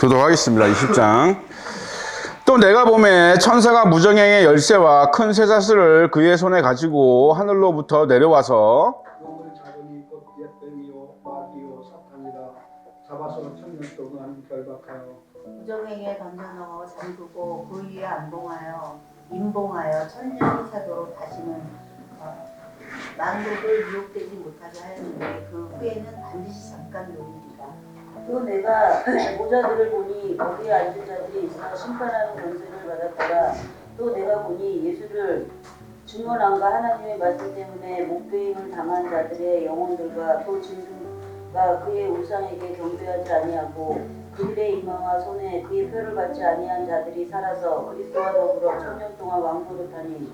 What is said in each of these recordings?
교도하겠습니다. 20장. 또 내가 보매 천사가 무정행의 열쇠와 큰 쇠사슬을 그의 손에 가지고 하늘로부터 내려와서 용을 잡으니 곧 옛뱀이요 마귀요 사탄이라 잡아서 천년 동안 결박하여 무정행에 던져넣어 잠그고 그 위에 임봉하여 천년이 차도록 다시는 만국을 유혹되지 못하게 하였는데 그 후에는 반드시 잠깐 노리리라. 또 내가 모자들을 보니 거기에 앉은 자들이 있어 심판하는 권세를 받았더라. 또 내가 보니 예수를 증언함과 하나님의 말씀 때문에 목배임을 당한 자들의 영혼들과 또 짐승과 그의 우상에게 경배하지 아니하고 그들의 이마와 손에 그의 표를 받지 아니한 자들이 살아서 그리스도와 더불어 천년 동안 왕노릇하니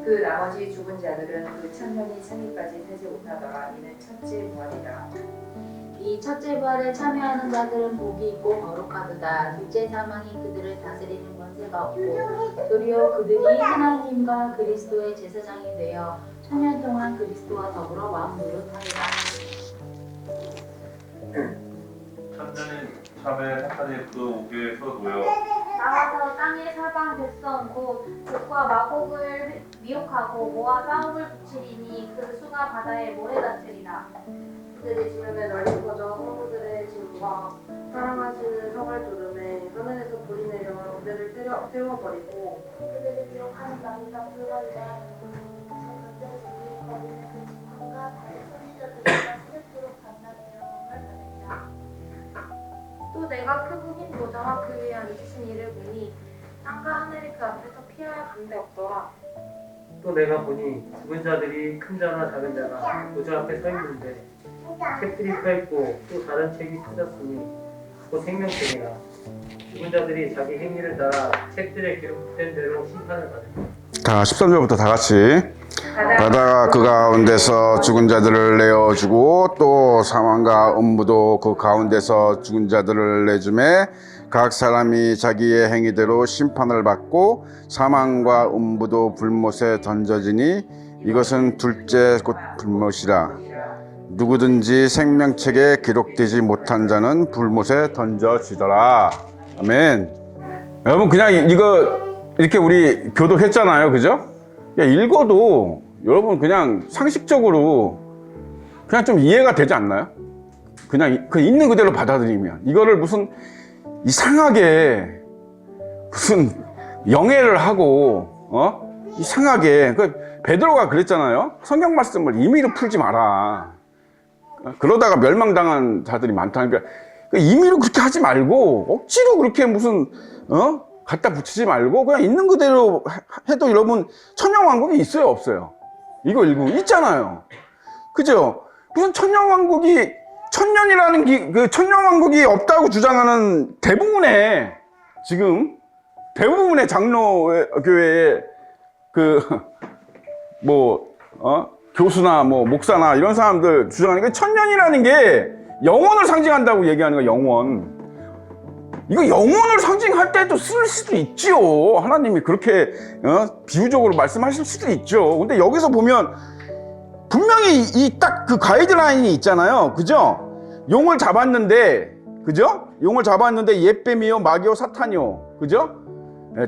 그 나머지 죽은 자들은 그 천년이 차기까지 세지 못하더라. 이는 첫째 부활이라. 이 첫째 부활에 참여하는 자들은 복이 있고 거룩하도다. 둘째 사망이 그들을 다스리는 권세가 없고 도리어 그들이 하나님과 그리스도의 제사장이 되어 천년 동안 그리스도와 더불어 왕 노릇하리라. 천년이 참에 사탄이 그 옥에서 놓여 나와서 땅의 사방 백성 곧 족과 마곡을 미혹하고 모아 싸움을 붙이리니 그 수가 바다의 모래 같으리라. 그들이 지름에 널리 퍼져 성도들의 짐과 사랑하시는 성을 두름에 하늘에서 불이 내려 그들을 태워버리고 그들을 미혹하는 나무가 불거리라. 그들을 미혹거리는 그 지팡과 다른 선지자들과 세력도록 만나는 영광을 받으리라. 또 내가 크고 흰 보좌와 그 위에 앉으신 이를 보니 땅과 하늘이 그 앞에서 피하여 간데 없더라. 또 내가 보니 죽은 자들이 큰 자나 작은 자가 보좌 앞에 서 있는데 책들이 펴있고 또 다른 책이 펴졌으니 곧 생명책이라. 죽은 자들이 자기 행위를 따라 책들에 기록된 대로 심판을 받으리라. 다 13절부터 다 같이 바다가 그 가운데서 죽은 자들을 내어주고 또 사망과 음부도 그 가운데서 죽은 자들을 내주매 각 사람이 자기의 행위대로 심판을 받고 사망과 음부도 불못에 던져지니 이것은 둘째 곧 불못이라. 누구든지 생명책에 기록되지 못한 자는 불못에 던져지더라. 아멘. 여러분 그냥 이거 이렇게 우리 교독했잖아요, 그죠? 읽어도 여러분 그냥 상식적으로 그냥 좀 이해가 되지 않나요? 그냥 그 있는 그대로 받아들이면 이거를 무슨 이상하게 무슨 영해를 하고 이상하게 베드로가 그랬잖아요. 성경 말씀을 임의로 풀지 마라. 그러다가 멸망당한 자들이 많다니까 임의로 그렇게 하지 말고 억지로 그렇게 무슨 갖다 붙이지 말고 그냥 있는 그대로 해도 여러분 천년왕국이 있어요 없어요? 이거 읽고 있잖아요, 그죠? 무슨 천년왕국이 천년이라는 그 천년왕국이 없다고 주장하는 대부분의 장로교회의 교수나 목사나 이런 사람들 주장하는 게 천년이라는 게 영원을 상징한다고 얘기하는 거야. 영원. 이거 영혼을 상징할 때도 쓸 수도 있지요. 하나님이 그렇게 비유적으로 말씀하실 수도 있죠. 근데 여기서 보면 분명히 이 딱 그 가이드라인이 있잖아요, 그죠? 용을 잡았는데, 그죠? 용을 잡았는데 옛뱀이요 마귀요 사탄이요, 그죠?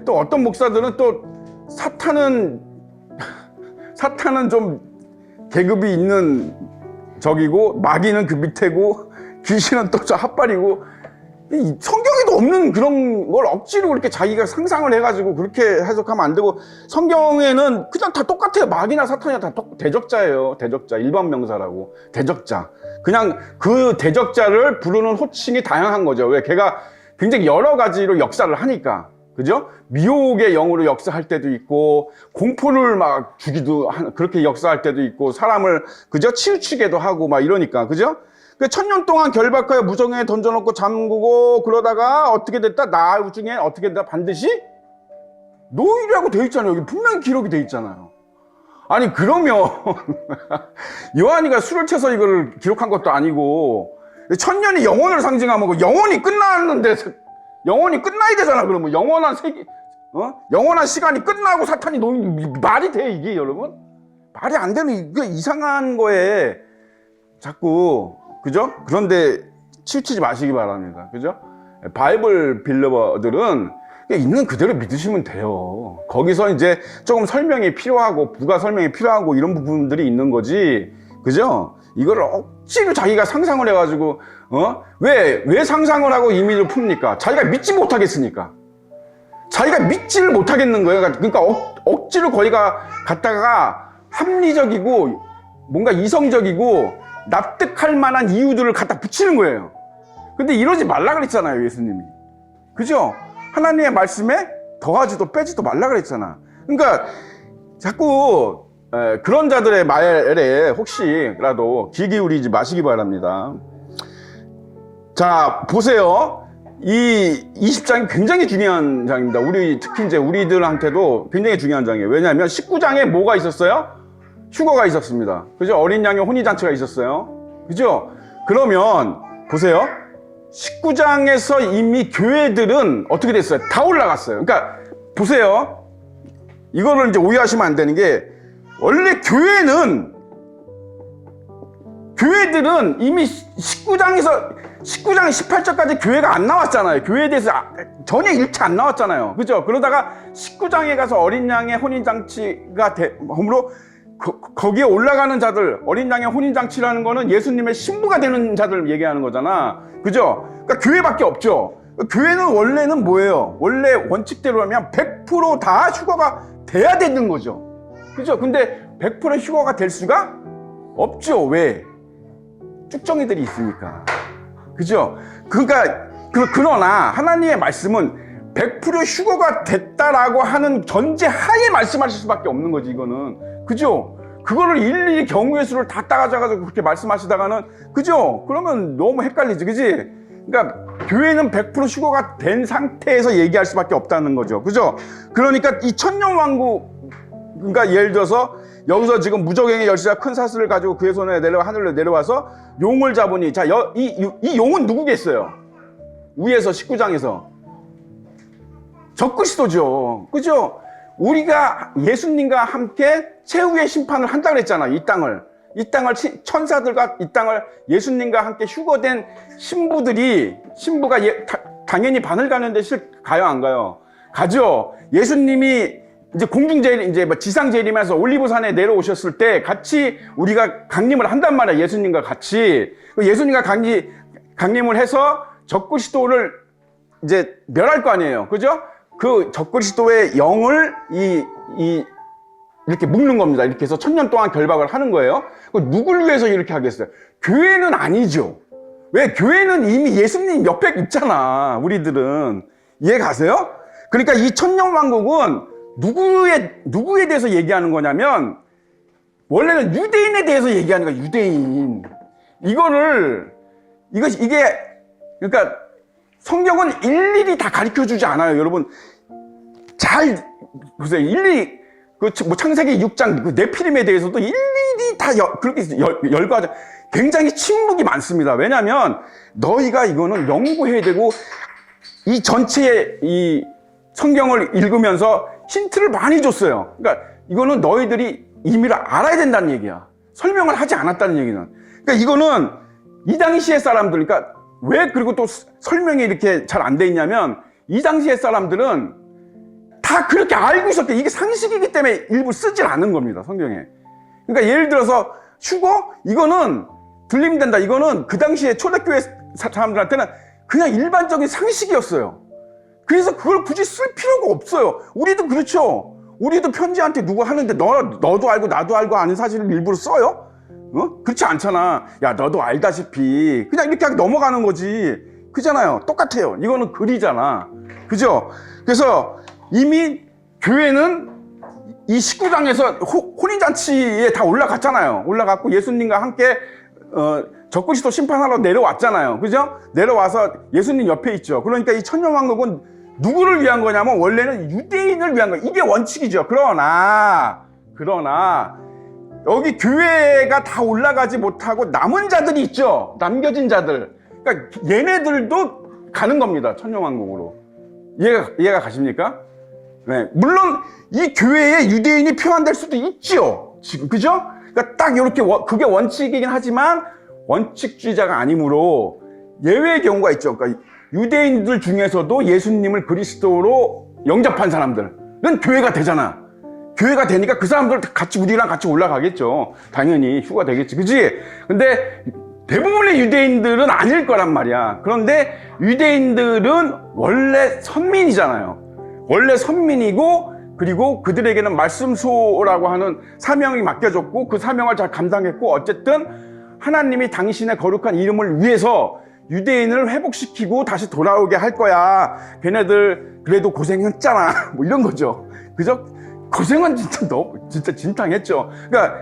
또 어떤 목사들은 또 사탄은 좀 계급이 있는 적이고 마귀는 그 밑에고 귀신은 또 저 핫발이고, 성경에도 없는 그런 걸 억지로 그렇게 자기가 상상을 해가지고 그렇게 해석하면 안 되고, 성경에는 그냥 다 똑같아요. 마귀나 사탄이나 다 대적자예요. 대적자, 일반 명사라고. 대적자. 그냥 그 대적자를 부르는 호칭이 다양한 거죠. 왜? 걔가 굉장히 여러 가지로 역사를 하니까. 그죠? 미혹의 영으로 역사할 때도 있고, 공포를 막 주기도 그렇게 역사할 때도 있고, 사람을 그죠? 치우치게도 하고 막 이러니까. 그죠? 천년 동안 결박하여 무정에 던져놓고 잠그고 그러다가 어떻게 됐다? 나중에 어떻게 됐다? 반드시 노일이라고 되어 있잖아요. 여기 분명히 기록이 되어 있잖아요. 아니 그러면 요한이가 술을 채서 이거를 기록한 것도 아니고, 천년이 영혼을 상징하면 영혼이 끝났는데 영혼이 끝나야 되잖아. 그러면 영원한 시간이 끝나고 사탄이 노는 말이 돼 이게 여러분? 말이 안 되는 이거 이상한 거에 자꾸, 그죠? 그런데 치우치지 마시기 바랍니다. 그죠? 바이블 빌리버들은 있는 그대로 믿으시면 돼요. 거기서 이제 조금 설명이 필요하고 부가 설명이 필요하고 이런 부분들이 있는 거지. 그죠? 이거를 억지로 자기가 상상을 해가지고 왜 상상을 하고 임의를 풉니까? 자기가 믿지 못하겠으니까. 자기가 믿지를 못하겠는 거예요. 그러니까 억지로 거기가 갖다가 합리적이고 뭔가 이성적이고 납득할 만한 이유들을 갖다 붙이는 거예요. 근데 이러지 말라 그랬잖아요, 예수님이. 그죠? 하나님의 말씀에 더하지도 빼지도 말라 그랬잖아. 그러니까 자꾸 그런 자들의 말에 혹시라도 귀 기울이지 마시기 바랍니다. 자, 보세요. 이 20장이 굉장히 중요한 장입니다. 특히 이제 우리들한테도 굉장히 중요한 장이에요. 왜냐하면 19장에 뭐가 있었어요? 휴거가 있었습니다. 그죠? 어린 양의 혼인잔치가 있었어요. 그죠? 그러면 보세요. 19장에서 이미 교회들은 어떻게 됐어요? 다 올라갔어요. 그러니까 보세요. 이거를 이제 오해하시면 안 되는 게, 원래 교회들은 이미 19장 18절까지 교회가 안 나왔잖아요. 교회에 대해서 전혀 일치 안 나왔잖아요. 그죠? 그러다가 19장에 가서 어린 양의 혼인잔치가 되므로 거기에 올라가는 자들, 어린 양의 혼인잔치라는 거는 예수님의 신부가 되는 자들 얘기하는 거잖아. 그죠? 그러니까 교회밖에 없죠. 교회는 원래는 뭐예요? 원래 원칙대로 하면 100% 다 휴거가 돼야 되는 거죠. 그죠? 근데 100% 휴거가 될 수가 없죠. 왜? 쭉정이들이 있으니까. 그죠? 그러나 하나님의 말씀은 100% 휴거가 됐다라고 하는 전제 하에 말씀하실 수밖에 없는 거지, 이거는. 그죠? 그거를 일일이 경우의 수를 다 따가져가지고 그렇게 말씀하시다가는, 그죠? 그러면 너무 헷갈리지, 그지? 그러니까 교회는 100% 휴거가 된 상태에서 얘기할 수밖에 없다는 거죠. 그죠? 그러니까 이 천년왕국, 그러니까 예를 들어서 여기서 지금 무적행의 열쇠와 큰 사슬을 가지고 그의 손에 하늘로 내려와서 용을 잡으니, 자, 이 용은 누구겠어요? 위에서 19장에서 적그리스도죠. 그죠? 우리가 예수님과 함께 최후의 심판을 한다 그랬잖아요. 이 땅을 천사들과 이 땅을 예수님과 함께 휴거된 신부가 당연히 바늘 가는데 가요, 안 가요? 가죠. 예수님이 이제 지상 재림에서 올리브산에 내려오셨을 때 같이 우리가 강림을 한단 말이야. 예수님과 같이. 예수님과 강림을 해서 적그리스도를 이제 멸할 거 아니에요. 그죠? 그 적그리스도의 영을 이렇게 묶는 겁니다. 이렇게 해서 1000년 동안 결박을 하는 거예요. 누굴 위해서 이렇게 하겠어요? 교회는 아니죠. 왜? 교회는 이미 예수님 옆에 있잖아. 우리들은. 이해 가세요? 그러니까 이 천년왕국은 누구에 대해서 얘기하는 거냐면, 원래는 유대인에 대해서 얘기하는 거야. 유대인. 그러니까 성경은 일일이 다 가르쳐 주지 않아요. 여러분 잘 보세요. 일일이 창세기 6장 네피림에 대해서도 일일이 다 그렇게 열거하죠. 굉장히 침묵이 많습니다. 왜냐하면 너희가 이거는 연구해야 되고, 이 전체의 이 성경을 읽으면서 힌트를 많이 줬어요. 그러니까 이거는 너희들이 의미를 알아야 된다는 얘기야. 설명을 하지 않았다는 얘기는. 그러니까 이거는 이 당시의 사람들, 그러니까 왜 그리고 또 설명이 이렇게 잘 안 돼 있냐면, 이 당시의 사람들은 다 그렇게 알고 있었대. 이게 상식이기 때문에 일부 쓰질 않은 겁니다, 성경에. 그러니까 예를 들어서 휴거? 이거는 들리면 된다. 이거는 그 당시에 초대교회 사람들한테는 그냥 일반적인 상식이었어요. 그래서 그걸 굳이 쓸 필요가 없어요. 우리도 그렇죠. 우리도 편지한테 누구 하는데 너도 알고 나도 알고 아는 사실을 일부러 써요? 그렇지 않잖아. 야, 너도 알다시피. 그냥 이렇게 하고 넘어가는 거지. 그잖아요. 똑같아요. 이거는 글이잖아. 그죠? 그래서 이미 교회는 이 19장에서 혼인잔치에 다 올라갔잖아요. 올라갔고 예수님과 함께 적그리스도 심판하러 내려왔잖아요. 그죠? 내려와서 예수님 옆에 있죠. 그러니까 이 천년왕국은 누구를 위한 거냐면 원래는 유대인을 위한 거예요. 이게 원칙이죠. 그러나 여기 교회가 다 올라가지 못하고 남은 자들이 있죠. 남겨진 자들. 그러니까 얘네들도 가는 겁니다. 천년왕국으로. 이해가 가십니까? 네. 물론 이 교회에 유대인이 표현될 수도 있죠. 지금 그죠? 그러니까 딱 이렇게 그게 원칙이긴 하지만 원칙주의자가 아니므로 예외의 경우가 있죠. 그러니까 유대인들 중에서도 예수님을 그리스도로 영접한 사람들은 교회가 되잖아. 교회가 되니까 그 사람들 같이 우리랑 같이 올라가겠죠. 당연히 휴가 되겠지. 그치? 근데 대부분의 유대인들은 아닐 거란 말이야. 그런데 유대인들은 원래 선민이잖아요. 원래 선민이고, 그리고 그들에게는 말씀수호라고 하는 사명이 맡겨졌고, 그 사명을 잘 감당했고, 어쨌든 하나님이 당신의 거룩한 이름을 위해서 유대인을 회복시키고 다시 돌아오게 할 거야. 걔네들 그래도 고생했잖아. 뭐 이런 거죠. 그죠? 고생은 진짜 진탕했죠. 그러니까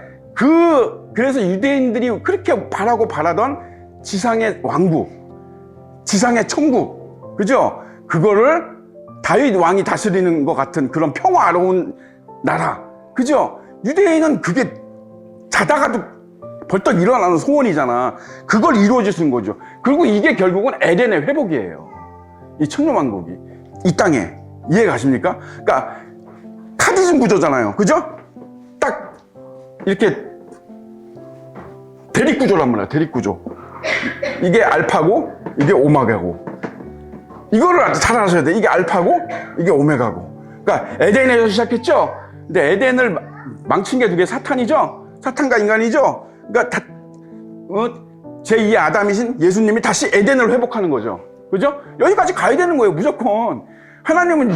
그래서 유대인들이 그렇게 바라던 지상의 왕국, 지상의 천국, 그죠? 그거를 다윗 왕이 다스리는 것 같은 그런 평화로운 나라, 그죠? 유대인은 그게 자다가도 벌떡 일어나는 소원이잖아. 그걸 이루어 주신 거죠. 그리고 이게 결국은 에덴의 회복이에요. 이 천년왕국이 이 땅에. 이해 가십니까? 그러니까 카디즘 구조잖아요. 그죠? 딱 이렇게 대립구조란 말이야. 대립구조. 이게 알파고 이게 오메가고. 이거를 잘 아셔야 돼. 이게 알파고 이게 오메가고. 그러니까 에덴에서 시작했죠. 근데 에덴을 망친 게 누구예요? 사탄이죠. 사탄과 인간이죠. 그러니까 제2의 아담이신 예수님이 다시 에덴을 회복하는 거죠. 그죠? 여기까지 가야 되는 거예요. 무조건. 하나님은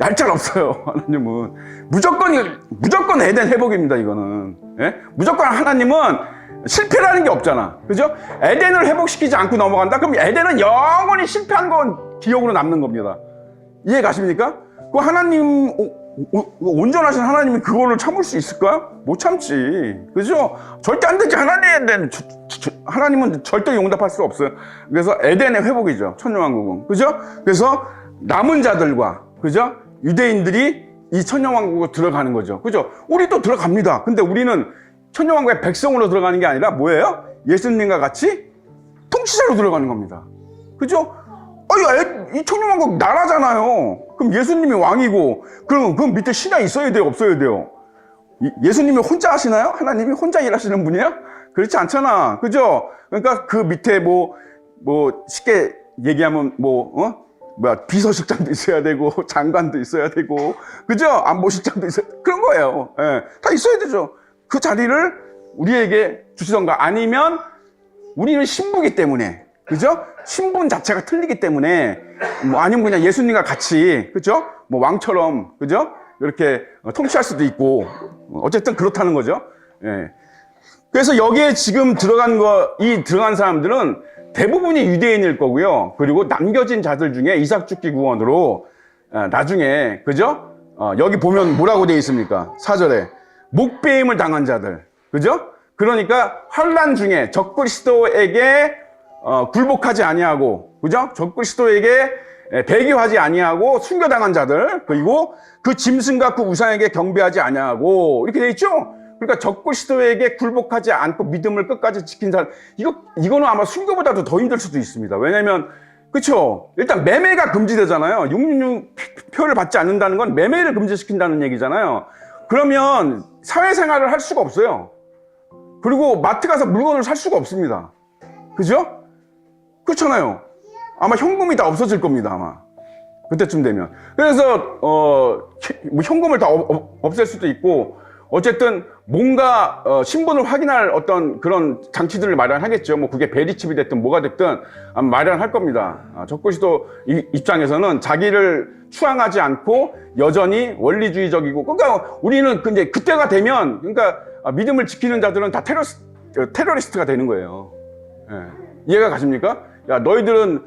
얄짤 없어요. 하나님은 무조건 에덴 회복입니다. 이거는. 예? 무조건 하나님은 실패라는 게 없잖아. 그죠? 에덴을 회복시키지 않고 넘어간다? 그럼 에덴은 영원히 실패한 건 기억으로 남는 겁니다. 이해 가십니까? 그 하나님, 온전하신 하나님이 그거를 참을 수 있을까요? 못 참지. 그죠? 절대 안 되지. 하나님은 절대 용납할 수 없어요. 그래서 에덴의 회복이죠. 천년왕국은. 그죠? 그래서 남은 자들과, 그죠? 유대인들이 이 천년왕국으로 들어가는 거죠. 그죠? 우리도 들어갑니다. 근데 우리는 천년왕국의 백성으로 들어가는 게 아니라 뭐예요? 예수님과 같이 통치자로 들어가는 겁니다. 그죠? 이 천년왕국 나라잖아요. 그럼 예수님이 왕이고, 그럼 그 밑에 신하 있어야 돼요? 없어야 돼요? 예수님이 혼자 하시나요? 하나님이 혼자 일하시는 분이에요? 그렇지 않잖아. 그죠? 그러니까 그 밑에 쉽게 얘기하면 비서실장도 있어야 되고, 장관도 있어야 되고, 그죠? 안보실장도 있어야 되고, 그런 거예요. 예, 다 있어야 되죠. 그 자리를 우리에게 주시던가, 아니면 우리는 신부기 때문에, 그죠? 신분 자체가 틀리기 때문에, 아니면 그냥 예수님과 같이, 그죠? 왕처럼, 그죠? 이렇게 통치할 수도 있고, 어쨌든 그렇다는 거죠. 예. 그래서 여기에 지금 들어간 사람들은 대부분이 유대인일 거고요. 그리고 남겨진 자들 중에 이삭 죽기 구원으로 나중에, 그죠? 여기 보면 뭐라고 되어 있습니까? 4절에 목배임을 당한 자들, 그죠? 그러니까 환난 중에 적그리스도에게 굴복하지 아니하고, 그죠? 적그리스도에게 배교하지 아니하고 순교당한 자들, 그리고 그 짐승과 그 우상에게 경배하지 아니하고, 이렇게 되어 있죠? 그러니까 적그리스도에게 굴복하지 않고 믿음을 끝까지 지킨 사람, 이거는 아마 순교보다도 더 힘들 수도 있습니다. 왜냐면, 그쵸? 일단 매매가 금지되잖아요. 666표를 받지 않는다는 건 매매를 금지시킨다는 얘기잖아요. 그러면 사회생활을 할 수가 없어요. 그리고 마트 가서 물건을 살 수가 없습니다. 그죠? 그렇잖아요. 아마 현금이 다 없어질 겁니다, 아마. 그때쯤 되면. 그래서, 현금을 다 없앨 수도 있고, 어쨌든 뭔가 신분을 확인할 어떤 그런 장치들을 마련하겠죠. 그게 베리칩이 됐든 뭐가 됐든 아마 마련할 겁니다. 적그리스도 입장에서는 자기를 추앙하지 않고 여전히 원리주의적이고, 그러니까 우리는 근데 그때가 되면, 그러니까 믿음을 지키는 자들은 다 테러리스트가 되는 거예요. 예. 이해가 가십니까? 야, 너희들은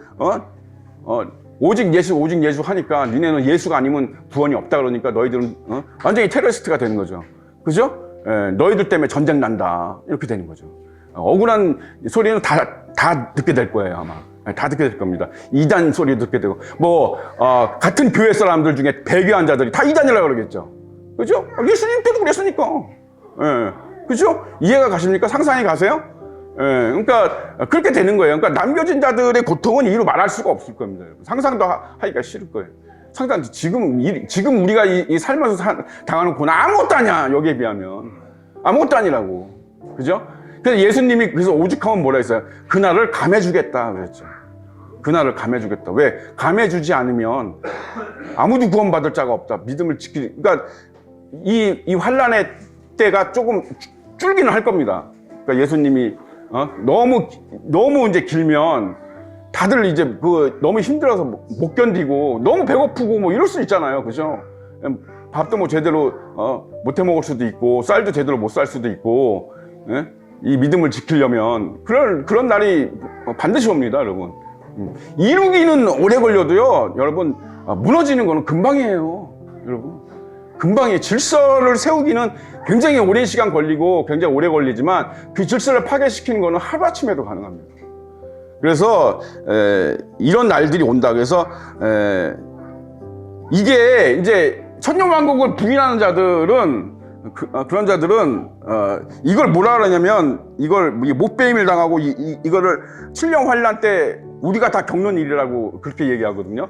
오직 예수 하니까 니네는 예수가 아니면 구원이 없다 그러니까 너희들은 완전히 테러리스트가 되는 거죠. 그죠? 예, 너희들 때문에 전쟁 난다. 이렇게 되는 거죠. 억울한 소리는 다 듣게 될 거예요, 아마. 다 듣게 될 겁니다. 이단 소리 듣게 되고, 같은 교회 사람들 중에 배교한 자들이 다 이단이라고 그러겠죠. 그죠? 예수님 때도 그랬으니까. 예, 그죠? 이해가 가십니까? 상상이 가세요? 예, 그러니까 그렇게 되는 거예요. 그러니까 남겨진 자들의 고통은 이루 말할 수가 없을 겁니다. 상상도 하기가 싫을 거예요. 상상 지금 우리가 이 살면서 당하는 고난 아무것도 아니야. 여기에 비하면 아무것도 아니라고. 그죠? 그래서 예수님이 그래서 오죽하면 뭐라 했어요? 그날을 감해주겠다 그랬죠. 그날을 감해주겠다. 왜? 감해주지 않으면 아무도 구원받을 자가 없다. 믿음을 지키. 그러니까 이 환란의 때가 조금 줄기는 할 겁니다. 그러니까 예수님이 너무 이제 길면 다들 이제 너무 힘들어서 못 견디고 너무 배고프고 뭐 이럴 수 있잖아요, 그죠? 밥도 뭐 제대로 못 해 먹을 수도 있고 쌀도 제대로 못 살 수도 있고, 예? 이 믿음을 지키려면 그런 날이 반드시 옵니다, 여러분. 이루기는 오래 걸려도요, 여러분, 무너지는 거는 금방이에요, 여러분. 금방에 질서를 세우기는 굉장히 오랜 시간 걸리고 굉장히 오래 걸리지만 그 질서를 파괴시키는 거는 하루아침에도 가능합니다. 그래서 이런 날들이 온다. 그래서 이게 이제 천년왕국을 부인하는 자들은 그런 자들은 이걸 뭐라 그러냐면 이걸 못배임을 당하고 이거를 7년 환란 때 우리가 다 겪는 일이라고 그렇게 얘기하거든요.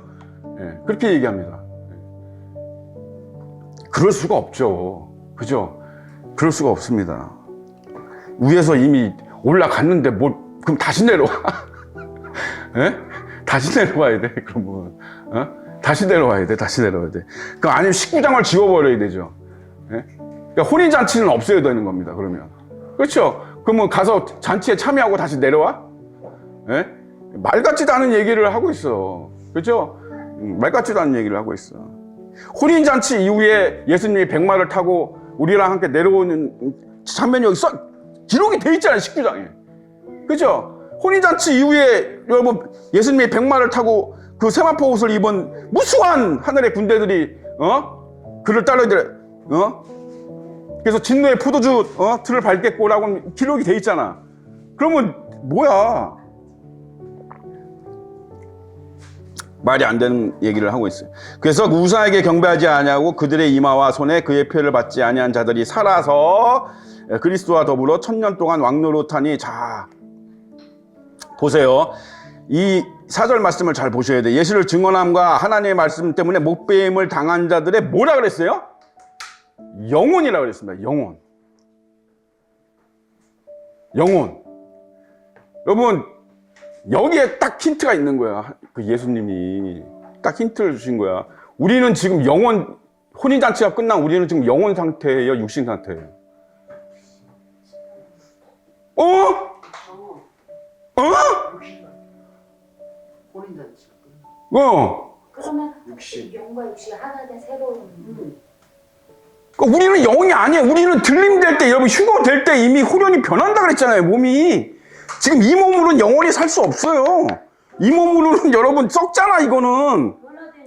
그렇게 얘기합니다. 그럴 수가 없죠. 그죠? 그럴 수가 없습니다. 위에서 이미 올라갔는데 그럼 다시 내려와. 예? 다시 내려와야 돼, 그러면. 다시 내려와야 돼. 아니면 식구장을 지워버려야 되죠. 예? 그러니까 혼인잔치는 없어야 되는 겁니다, 그러면. 그렇죠? 그러면 가서 잔치에 참여하고 다시 내려와? 예? 말 같지도 않은 얘기를 하고 있어. 그렇죠? 말 같지도 않은 얘기를 하고 있어. 혼인잔치 이후에 예수님이 백마를 타고 우리랑 함께 내려오는 장면이 여기 기록이 돼 있잖아요, 식구장에. 그죠? 혼인잔치 이후에 여러분 예수님이 백마를 타고 그 세마포 옷을 입은 무수한 하늘의 군대들이 그를 따르더래. 그래서 진노의 포도주 틀을 밟겠고라고 기록이 돼 있잖아. 그러면 뭐야? 말이 안 되는 얘기를 하고 있어요. 그래서 우상에게 경배하지 아니하고 그들의 이마와 손에 그의 표를 받지 아니한 자들이 살아서 그리스도와 더불어 1000년 동안 왕노릇하니. 자, 보세요. 이 4절 말씀을 잘 보셔야 돼요. 예수를 증언함과 하나님의 말씀 때문에 못배임을 당한 자들의 뭐라 그랬어요? 영혼이라고 그랬습니다. 영혼. 여러분, 여기에 딱 힌트가 있는 거야. 그 예수님이 딱 힌트를 주신 거야. 우리는 지금 혼인잔치가 끝난 우리는 지금 영혼 상태예요, 육신 상태예요? 혼인잔치. 그러면 영과 육신이 하나 된 새로운. 그러니까 우리는 영이 아니에요. 우리는 들림될 때, 여러분 휴거 될 때 이미 후련이 변한다 그랬잖아요, 몸이. 지금 이 몸으로는 영원히 살 수 없어요. 이 몸으로는 여러분 썩잖아. 이거는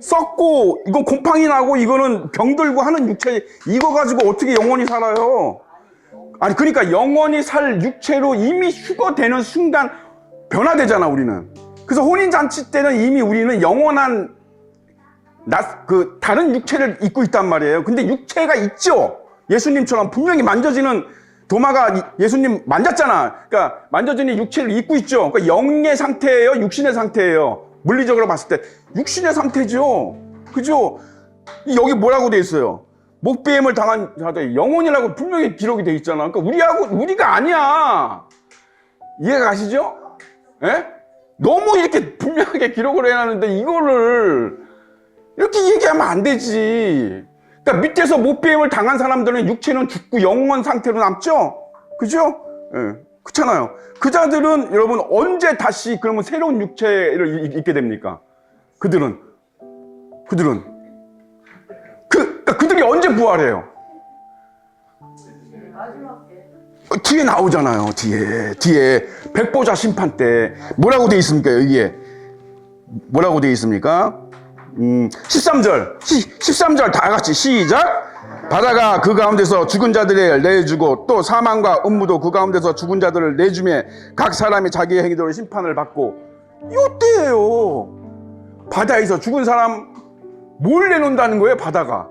썩고 이건 곰팡이 나고 이거는 병들고 하는 육체, 이거 가지고 어떻게 영원히 살아요? 아니 그러니까 영원히 살 육체로 이미 휴거되는 순간 변화되잖아, 우리는. 그래서 혼인잔치 때는 이미 우리는 영원한 다른 육체를 입고 있단 말이에요. 근데 육체가 있죠. 예수님처럼 분명히 만져지는, 도마가 예수님 만졌잖아. 그러니까 만져지는 육체를 입고 있죠. 그러니까 영의 상태예요, 육신의 상태예요? 물리적으로 봤을 때 육신의 상태죠. 그죠? 여기 뭐라고 돼 있어요? 목배임을 당한 자들 영혼이라고 분명히 기록이 돼 있잖아. 그러니까 우리가 아니야. 이해가 가시죠? 예? 너무 이렇게 분명하게 기록을 해놨는데 이거를 이렇게 얘기하면 안 되지. 그러니까 밑에서 못배임을 당한 사람들은 육체는 죽고 영혼 상태로 남죠? 그죠? 예, 그렇잖아요. 그 자들은 여러분 언제 다시 그러면 새로운 육체를 입게 됩니까? 그들은 그들이 언제 부활해요? 뒤에 나오잖아요. 뒤에 백보자 심판 때 뭐라고 돼 있습니까? 여기에 뭐라고 돼 있습니까? 13절 다 같이 시작. 바다가 그 가운데서 죽은 자들을 내주고 또 사망과 음무도 그 가운데서 죽은 자들을 내주매 각 사람이 자기의 행위대로 심판을 받고. 이때예요. 바다에서 죽은 사람 뭘 내놓는다는 거예요? 바다가.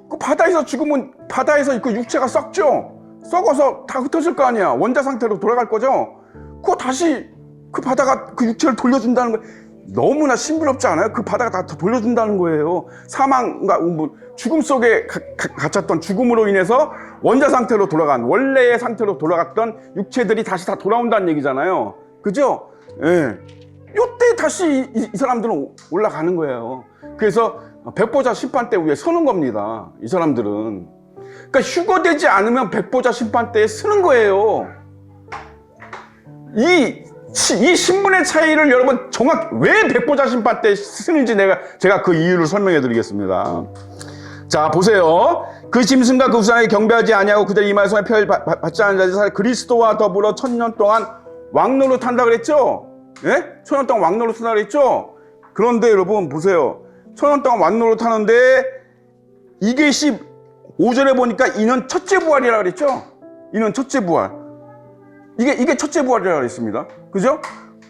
그 바다에서 죽으면 바다에서 그 육체가 썩죠. 썩어서 다 흩어질 거 아니야. 원자 상태로 돌아갈 거죠. 그거 다시 그 바다가 그 육체를 돌려준다는 거예요. 너무나 싱그럽지 않아요? 그 바다가 다 돌려준다는 거예요. 사망과 죽음 속에 갇혔던 죽음으로 인해서 원자 상태로 돌아간, 원래의 상태로 돌아갔던 육체들이 다시 다 돌아온다는 얘기잖아요. 그죠? 예. 요때 다시 이 사람들은 올라가는 거예요. 그래서 백보자 심판대 위에 서는 겁니다. 이 사람들은. 그러니까 휴거되지 않으면 백보자 심판대에 서는 거예요. 이 신분의 차이를 여러분 왜 백보자 심판대에 쓰는지 제가 그 이유를 설명해 드리겠습니다. 자, 보세요. 그 짐승과 그 우상에게 경배하지 아니하고 그들 이마에 손에 표를 받지 않은 자들이 그리스도와 더불어 1000년 동안 왕노릇 한다 그랬죠? 예? 1000년 동안 왕노릇 한다 그랬죠? 그런데 여러분 보세요. 1000년 동안 왕노릇 하는데 이게 15절에 보니까 이는 첫째 부활이라 그랬죠? 이는 첫째 부활. 이게 첫째 부활이라 그랬습니다. 그죠?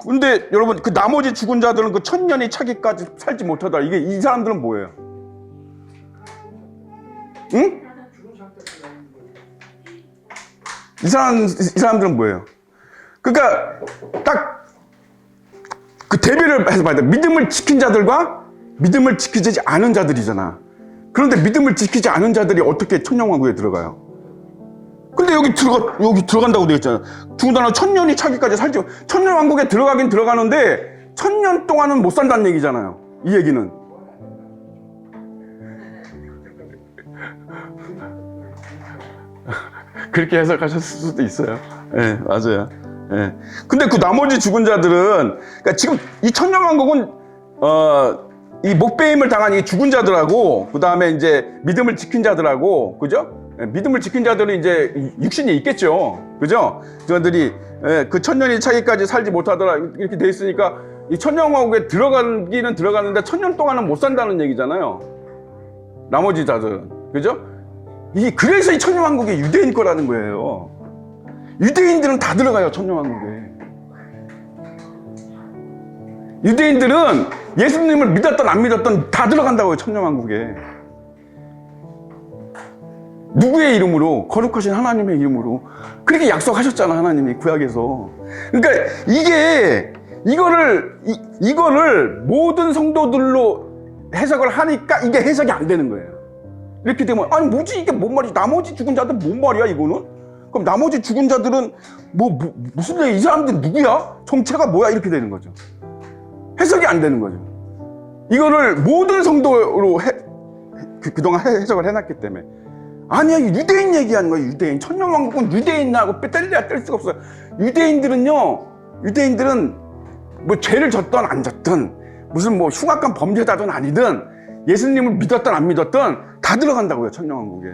근데 여러분 그 나머지 죽은 자들은 그 1000년이 차기까지 살지 못하다. 이 사람들은 뭐예요? 응? 이 사람들은 뭐예요? 그러니까 딱 그 대비를 해서 봐야 돼. 믿음을 지킨 자들과 믿음을 지키지 않은 자들이잖아. 그런데 믿음을 지키지 않은 자들이 어떻게 천년왕국에 들어가요? 근데 여기 들어간다고 되어 있잖아요. 더군다나 1000년이 차기까지 살지, 천년왕국에 들어가긴 들어가는데 1000년 동안은 못 산다는 얘기잖아요. 이 얘기는. 그렇게 해석하셨을 수도 있어요. 네, 맞아요. 네. 근데 그 나머지 죽은 자들은, 그러니까 지금 이 천년왕국은, 이 목배임을 당한 이 죽은 자들하고, 그 다음에 이제 믿음을 지킨 자들하고, 그죠? 믿음을 지킨 자들은 이제 육신이 있겠죠. 그죠? 저들이 그 1000년이 차기까지 살지 못하더라. 이렇게 돼 있으니까 이 천년왕국에 들어가기는 들어가는데 1000년 동안은 못 산다는 얘기잖아요. 나머지 자들은. 그죠? 그래서 이 천년왕국이 유대인 거라는 거예요. 유대인들은 다 들어가요, 천년왕국에. 유대인들은 예수님을 믿었던 안 믿었던 다 들어간다고요, 천년왕국에. 누구의 이름으로? 거룩하신 하나님의 이름으로. 그렇게 약속하셨잖아, 하나님이 구약에서. 그러니까 이거를 모든 성도들로 해석을 하니까 이게 해석이 안 되는 거예요. 이렇게 되면 아니 뭐지 이게 뭔 말이지? 나머지 죽은 자들 뭔 말이야 이거는? 그럼 나머지 죽은 자들은 무슨 얘기? 이 사람들 누구야? 정체가 뭐야? 이렇게 되는 거죠. 해석이 안 되는 거죠. 이거를 모든 성도로 그동안 해석을 해놨기 때문에. 아니야, 유대인 얘기하는 거예요. 유대인. 천년왕국은 유대인하고 뗄래야 뗄 수가 없어요. 유대인들은 뭐 죄를 졌든 안 졌든 무슨 뭐 흉악한 범죄자든 아니든 예수님을 믿었든 안 믿었든 다 들어간다고요, 천년왕국에.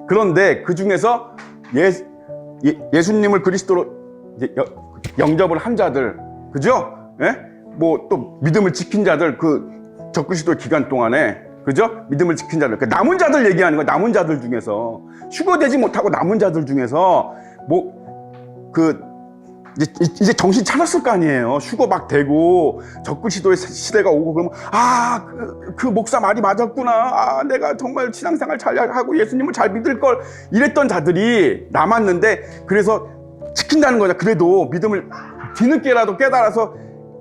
그런데 그 중에서 예수님을 그리스도로 영접을 한 자들, 그죠? 예? 뭐 또 믿음을 지킨 자들, 그 적그리스도 기간 동안에, 그죠? 믿음을 지킨 자들, 그 남은 자들 얘기하는 거예요. 남은 자들 중에서 휴거되지 못하고 남은 자들 중에서 이제 정신 차렸을 거 아니에요. 휴거 막 되고 적그리스도의 시대가 오고 그러면 그 목사 말이 맞았구나. 내가 정말 신앙생활 잘 하고 예수님을 잘 믿을 걸 이랬던 자들이 남았는데 그래서 지킨다는 거죠. 그래도 믿음을 뒤늦게라도 깨달아서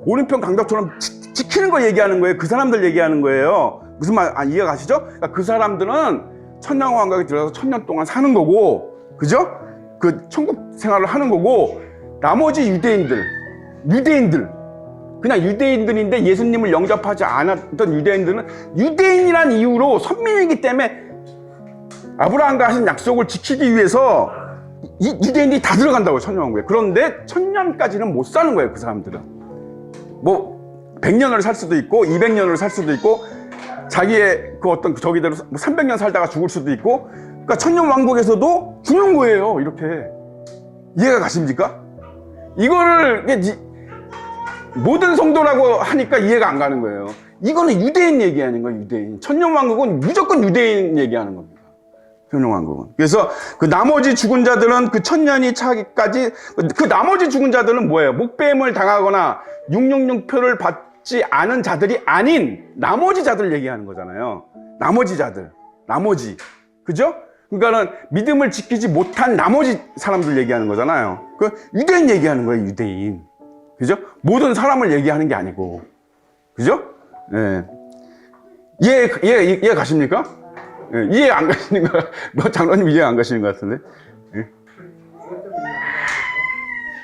오른편 강덕처럼 지키는 거 얘기하는 거예요. 그 사람들 얘기하는 거예요. 무슨 말 이해가 가시죠? 그러니까 그 사람들은 천년왕국에 들어가서 1000년 동안 사는 거고, 그죠? 그 천국 생활을 하는 거고, 나머지 유대인들, 그냥 유대인들인데 예수님을 영접하지 않았던 유대인들은 유대인이란 이유로 선민이기 때문에 아브라함과 하신 약속을 지키기 위해서 이 유대인들이 다 들어간다고요, 천년왕국에. 그런데 1000년까지는 못 사는 거예요, 그 사람들은. 뭐 100년을 살 수도 있고 200년을 살 수도 있고 자기의 그 어떤 저기대로 300년 살다가 죽을 수도 있고, 그러니까 천년왕국에서도 죽는 거예요, 이렇게. 이해가 가십니까? 이거를 모든 성도라고 하니까 이해가 안 가는 거예요. 이거는 유대인 얘기하는 거예요, 유대인. 천년왕국은 무조건 유대인 얘기하는 겁니다. 천년왕국은. 그래서 그 나머지 죽은 자들은 그 1000년이 차기까지, 그 나머지 죽은 자들은 뭐예요? 목배임을 당하거나 666표를 받지 않은 자들이 아닌 나머지 자들 얘기하는 거잖아요. 나머지 자들. 나머지. 그죠? 그러니까는 믿음을 지키지 못한 나머지 사람들 얘기하는 거잖아요. 그 유대인 얘기하는 거예요, 유대인. 그죠? 모든 사람을 얘기하는 게 아니고. 그죠? 예. 이해 가십니까? 예, 이해 안 가시는 거, 뭐 장로님 이해 안 가시는 것 같은데? 예.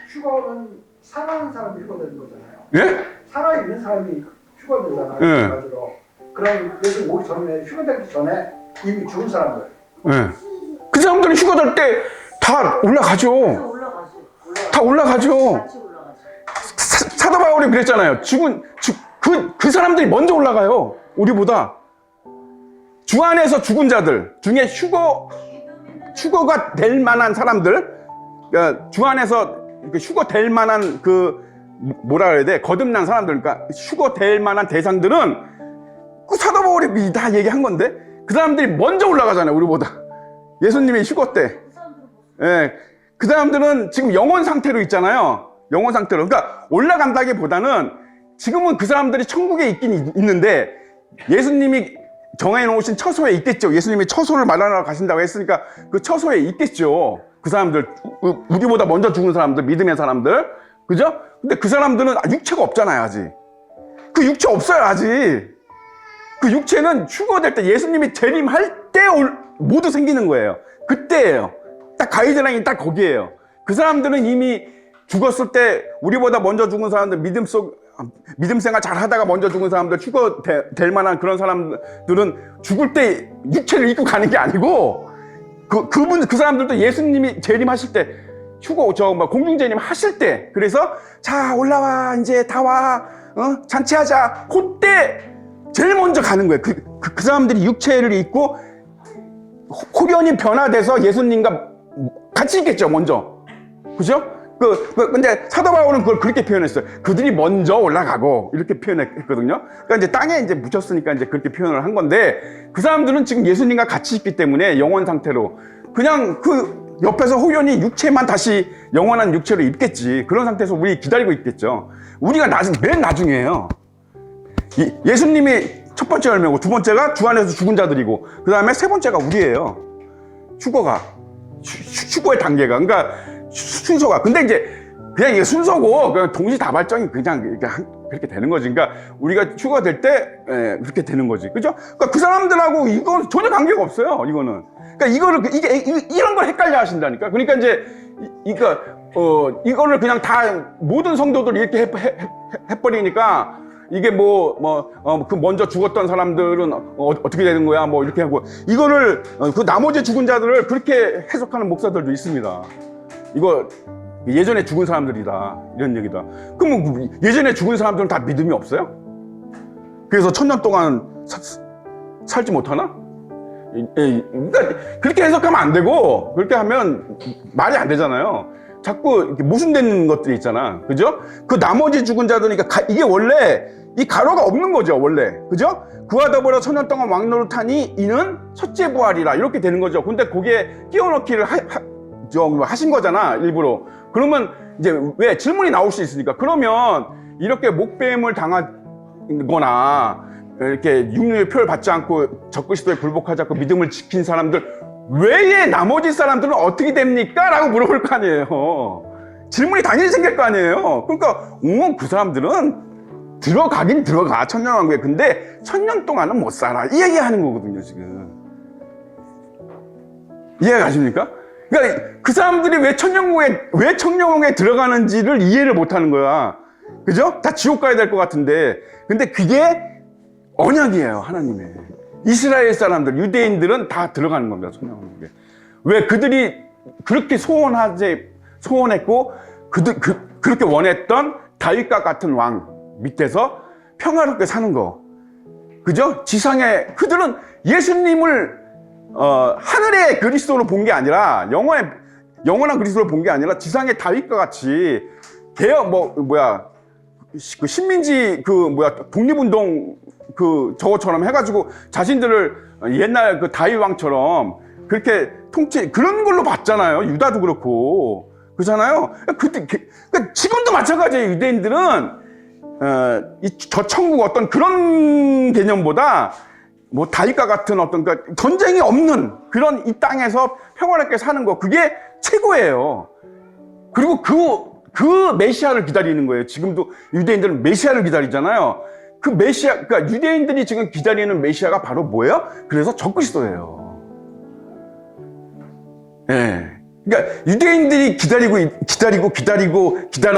휴거는 살아있는 사람이 휴거되는 거잖아요. 예? 살아있는 사람이 휴거되잖아요. 예. 가지고. 그럼 예수 오기 전에 휴거되기 전에 이미 죽은 사람들. 예. 그 사람들은 휴가 될 때 다 올라가죠. 다 올라가죠. 같이 올라가죠. 사도 바울이 그랬잖아요. 그 사람들이 먼저 올라가요. 우리보다. 주 안에서 죽은 자들 중에 휴거가 될 만한 사람들, 그러니까 주 안에서 휴거 될 만한 뭐라 그래야 돼? 거듭난 사람들, 그러니까 휴거 될 만한 대상들은 그 사도 바울이 다 얘기한 건데 그 사람들이 먼저 올라가잖아요. 우리보다. 예수님이 휴거 때. 예. 그 사람들은 지금 영원 상태로 있잖아요. 영원 상태로. 그러니까 올라간다기보다는 지금은 그 사람들이 천국에 있긴 있는데 예수님이 정해 놓으신 처소에 있겠죠. 예수님이 처소를 마련하러 가신다고 했으니까 그 처소에 있겠죠. 그 사람들, 우리보다 먼저 죽은 사람들, 믿음의 사람들. 그죠? 근데 그 사람들은 육체가 없잖아요, 아직. 그 육체 없어요, 아직. 그 육체는 휴거될 때 예수님이 재림할 때 모두 생기는 거예요. 그때예요. 딱 가이드라인이 딱 거기에요. 그 사람들은 이미 죽었을 때 우리보다 먼저 죽은 사람들, 믿음 생활 잘 하다가 먼저 죽은 사람들, 휴거 될 만한 그런 사람들은 죽을 때 육체를 입고 가는 게 아니고 그 사람들도 예수님이 재림하실 때 공중재림 하실 때, 그래서 자 올라와 이제 다 와, 잔치하자, 그때 제일 먼저 가는 거예요. 그 사람들이 육체를 입고 호련히 변화돼서 예수님과 같이 있겠죠, 먼저. 그죠? 근데 사도 바울은 그걸 그렇게 표현했어요. 그들이 먼저 올라가고, 이렇게 표현했거든요. 그러니까 이제 땅에 이제 묻혔으니까 이제 그렇게 표현을 한 건데, 그 사람들은 지금 예수님과 같이 있기 때문에 영원 상태로, 그냥 그 옆에서 호련히 육체만 다시 영원한 육체로 입겠지. 그런 상태에서 우리 기다리고 있겠죠. 우리가 맨 나중이에요. 예수님이 첫 번째 열매고, 두 번째가 주 안에서 죽은 자들이고, 그 다음에 세 번째가 우리예요. 휴거의 단계가. 그러니까 순서가. 근데 이제 그냥 이게 순서고, 그냥 동시다발적인 그냥 그렇게 되는 거지. 그러니까 우리가 휴거가 될 때 그렇게 되는 거지. 그죠? 그러니까 그 사람들하고 이건 전혀 관계가 없어요. 이거는. 그러니까 이런 걸 헷갈려 하신다니까. 그러니까 이제 이거를 그냥 다 모든 성도들이 이렇게 해버리니까 이게 그 먼저 죽었던 사람들은 어떻게 되는 거야? 뭐 이렇게 하고, 이거를, 그 나머지 죽은 자들을 그렇게 해석하는 목사들도 있습니다. 이거 예전에 죽은 사람들이다, 이런 얘기다. 그럼 예전에 죽은 사람들은 다 믿음이 없어요? 그래서 1000년 동안 살지 못하나? 그러니까 그렇게 해석하면 안 되고, 그렇게 하면 말이 안 되잖아요. 자꾸 이렇게 모순되는 것들이 있잖아. 그죠? 그 나머지 죽은 자들이니까 이게 원래 이 가로가 없는 거죠, 원래. 그죠? 그와 더불어 1000년 동안 왕노릇하니 이는 첫째 부활이라, 이렇게 되는 거죠. 근데 거기에 끼워넣기를 하신 거잖아, 일부러. 그러면 이제 왜 질문이 나올 수 있으니까. 그러면 이렇게 목배임을 당하거나 이렇게 육류의 표를 받지 않고 적그리스도에 굴복하지 않고 믿음을 지킨 사람들 외에 나머지 사람들은 어떻게 됩니까? 라고 물어볼 거 아니에요. 질문이 당연히 생길 거 아니에요. 그러니까 그 사람들은 들어가긴 들어가, 천년왕국에. 근데 1000년 동안은 못 살아, 이 얘기하는 거거든요, 지금. 이해가 가십니까? 그러니까 그 사람들이 왜 천년왕국에 들어가는지를 이해를 못 하는 거야. 그죠? 다 지옥 가야 될 것 같은데. 근데 그게 언약이에요, 하나님의. 이스라엘 사람들, 유대인들은 다 들어가는 겁니다, 천년왕국에. 왜 그들이 그렇게 소원했고, 그렇게 원했던 다윗과 같은 왕 밑에서 평화롭게 사는 거. 그죠? 지상에, 그들은 예수님을, 하늘의 그리스도로 본 게 아니라, 영원한 그리스도로 본 게 아니라, 지상의 다윗과 같이, 그 식민지, 독립운동, 저거처럼 해가지고 자신들을 옛날 그 다윗 왕처럼 그렇게 그런 걸로 봤잖아요. 유다도 그렇고. 그렇잖아요. 지금도 마찬가지예요. 유대인들은, 저 천국 어떤 그런 개념보다 다윗과 같은 어떤 전쟁이 없는 그런 이 땅에서 평화롭게 사는 거, 그게 최고예요. 그리고 그 메시아를 기다리는 거예요. 지금도 유대인들은 메시아를 기다리잖아요. 그 메시아, 그러니까 유대인들이 지금 기다리는 메시아가 바로 뭐예요? 그래서 적그리스도예요. 예. 그러니까 유대인들이 기다리고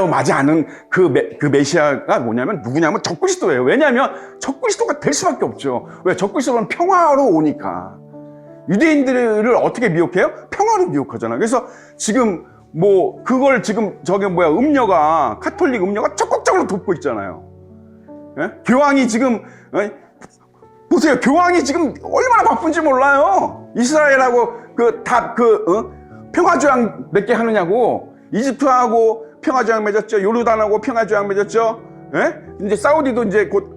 마지 않은 그 메시아가 뭐냐면 누구냐면 적그리스도예요. 왜냐하면 적그리스도가 될 수밖에 없죠. 왜? 적그리스도는 평화로 오니까. 유대인들을 어떻게 미혹해요? 평화로 미혹하잖아. 그래서 지금 뭐 그걸 지금 음녀가 카톨릭 음녀가 적극적으로 돕고 있잖아요. 예? 교황이 지금 보세요. 교황이 지금 얼마나 바쁜지 몰라요. 이스라엘하고 평화조약 몇 개 하느냐고. 이집트하고 평화조약 맺었죠. 요르단하고 평화조약 맺었죠. 예? 이제 사우디도 이제 곧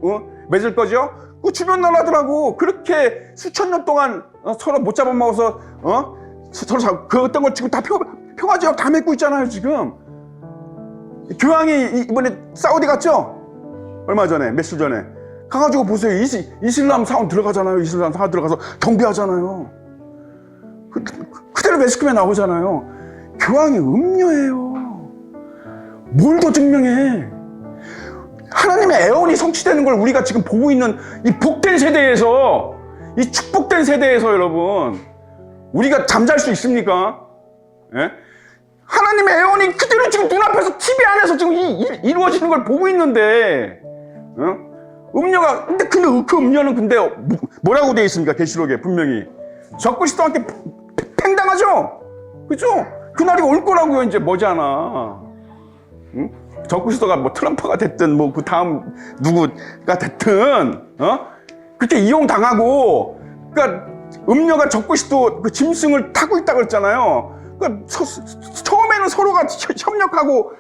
맺을 거죠. 그 주변 나라들하고 그렇게 수천 년 동안 서로 못 잡아먹어서 서로 그 어떤 걸 지금 다 평화조약 다 맺고 있잖아요. 지금 교황이 이번에 사우디 갔죠. 얼마 전에, 며칠 전에 가가지고 보세요. 이슬람 사원 들어가잖아요. 이슬람 사원 들어가서 경비하잖아요. 그대로 매스컴에 나오잖아요. 교황이 음녀예요. 뭘 더 증명해? 하나님의 애원이 성취되는 걸 우리가 지금 보고 있는 이 복된 세대에서, 이 축복된 세대에서 여러분, 우리가 잠잘 수 있습니까? 예? 하나님의 애원이 그대로 지금 눈앞에서 TV 안에서 지금 이루어지는 걸 보고 있는데, 음녀가, 근데 그 음녀는 근데 뭐라고 되어 있습니까? 계시록에 분명히. 적그리스도한테 팽당하죠? 그죠? 그날이 올 거라고요, 이제 머지않아. 응? 적그리스도가 뭐 트럼프가 됐든, 뭐 그 다음 누구가 됐든, 그때 이용당하고, 그러니까 음녀가 적그리스도 그 짐승을 타고 있다고 그랬잖아요. 그러니까 처음에는 서로가 협력하고,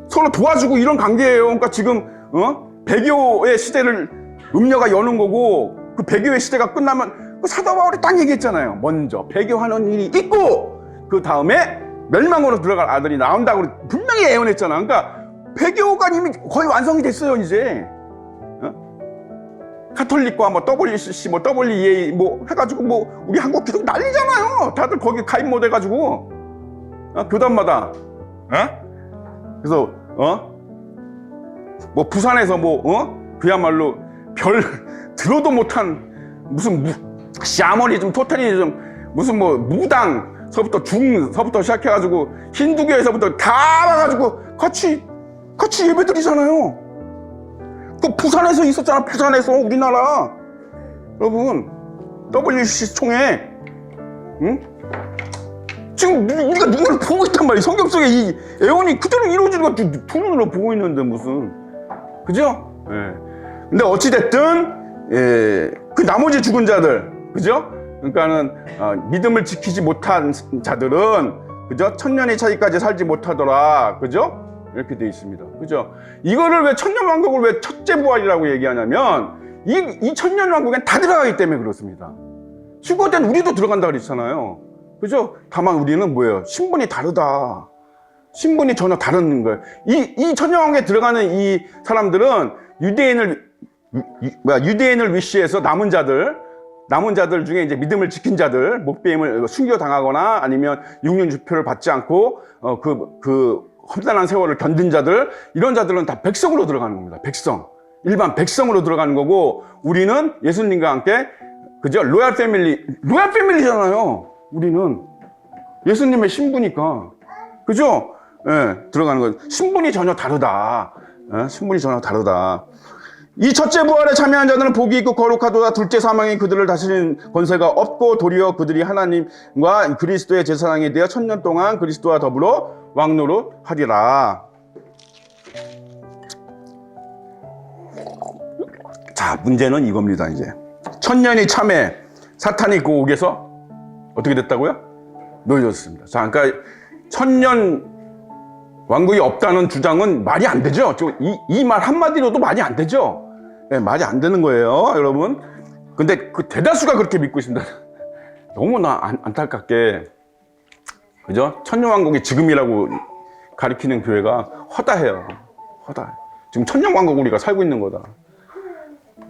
서로 도와주고 이런 관계예요. 그러니까 지금, 배교의 시대를 음녀가 여는 거고, 그 배교의 시대가 끝나면 그 사도 바울이 딱 얘기했잖아요. 먼저 배교하는 일이 있고 그 다음에 멸망으로 들어갈 아들이 나온다고 분명히 예언했잖아. 그러니까 배교가 이미 거의 완성이 됐어요. 이제 카톨릭과 뭐 WCC, 뭐 WEA 뭐 해가지고 뭐 우리 한국 기독 난리잖아요. 다들 거기 가입 못 해가지고 교단마다. 그래서 뭐 부산에서 그야말로 별 들어도 못한 무슨 샤머니즘, 토탈리즘, 무슨 뭐 무당서부터 중서부터 시작해가지고 힌두교에서부터 다 와가지고 같이 예배드리잖아요. 그 부산에서 있었잖아. 부산에서 우리나라 여러분 WCC 총회, 응? 지금 우리가 눈으로 보고 있단 말이에요. 성경 속에 이 애원이 그대로 이루어지는 거 두 눈으로 보고 있는데 무슨, 그죠? 예. 근데 어찌 됐든 그 나머지 죽은 자들, 그죠? 그러니까는 믿음을 지키지 못한 자들은, 그죠? 천년의 차이까지 살지 못하더라, 그죠? 이렇게 돼 있습니다, 그죠? 이거를 왜 천년왕국을 왜 첫째 부활이라고 얘기하냐면 이 천년왕국엔 다 들어가기 때문에 그렇습니다. 죽을 땐 우리도 들어간다 그랬잖아요, 그죠? 다만 우리는 뭐예요? 신분이 다르다. 신분이 전혀 다른 거예요. 이 천년왕국에 들어가는 이 사람들은 유대인을 위시해서 남은 자들 중에 이제 믿음을 지킨 자들, 목배임을 순교당하거나 아니면 육륜주표를 받지 않고 그 험난한 세월을 견딘 자들, 이런 자들은 다 백성으로 들어가는 겁니다. 일반 백성으로 들어가는 거고, 우리는 예수님과 함께, 그죠? 로얄 패밀리잖아요. 우리는 예수님의 신부니까, 그죠? 예, 들어가는 거예요. 신분이 전혀 다르다. 신분이 전혀 다르다. 이 첫째 부활에 참여한 자들은 복이 있고 거룩하도다. 둘째 사망이 그들을 다스리는 권세가 없고 도리어 그들이 하나님과 그리스도의 제사장이 되어 천년 동안 그리스도와 더불어 왕노릇 하리라. 자, 문제는 이겁니다. 이제 천년이 참에 사탄이 그 옥에서 어떻게 됐다고요? 놓여졌습니다. 자, 그러니까 천년 왕국이 없다는 주장은 말이 안 되죠. 이 말 한마디로도 말이 안 되죠. 네, 말이 안 되는 거예요, 여러분. 근데 그 대다수가 그렇게 믿고 있습니다. 너무나 안타깝게, 그죠? 천년왕국이 지금이라고 가리키는 교회가 허다해요. 허다해. 지금 천년왕국 우리가 살고 있는 거다.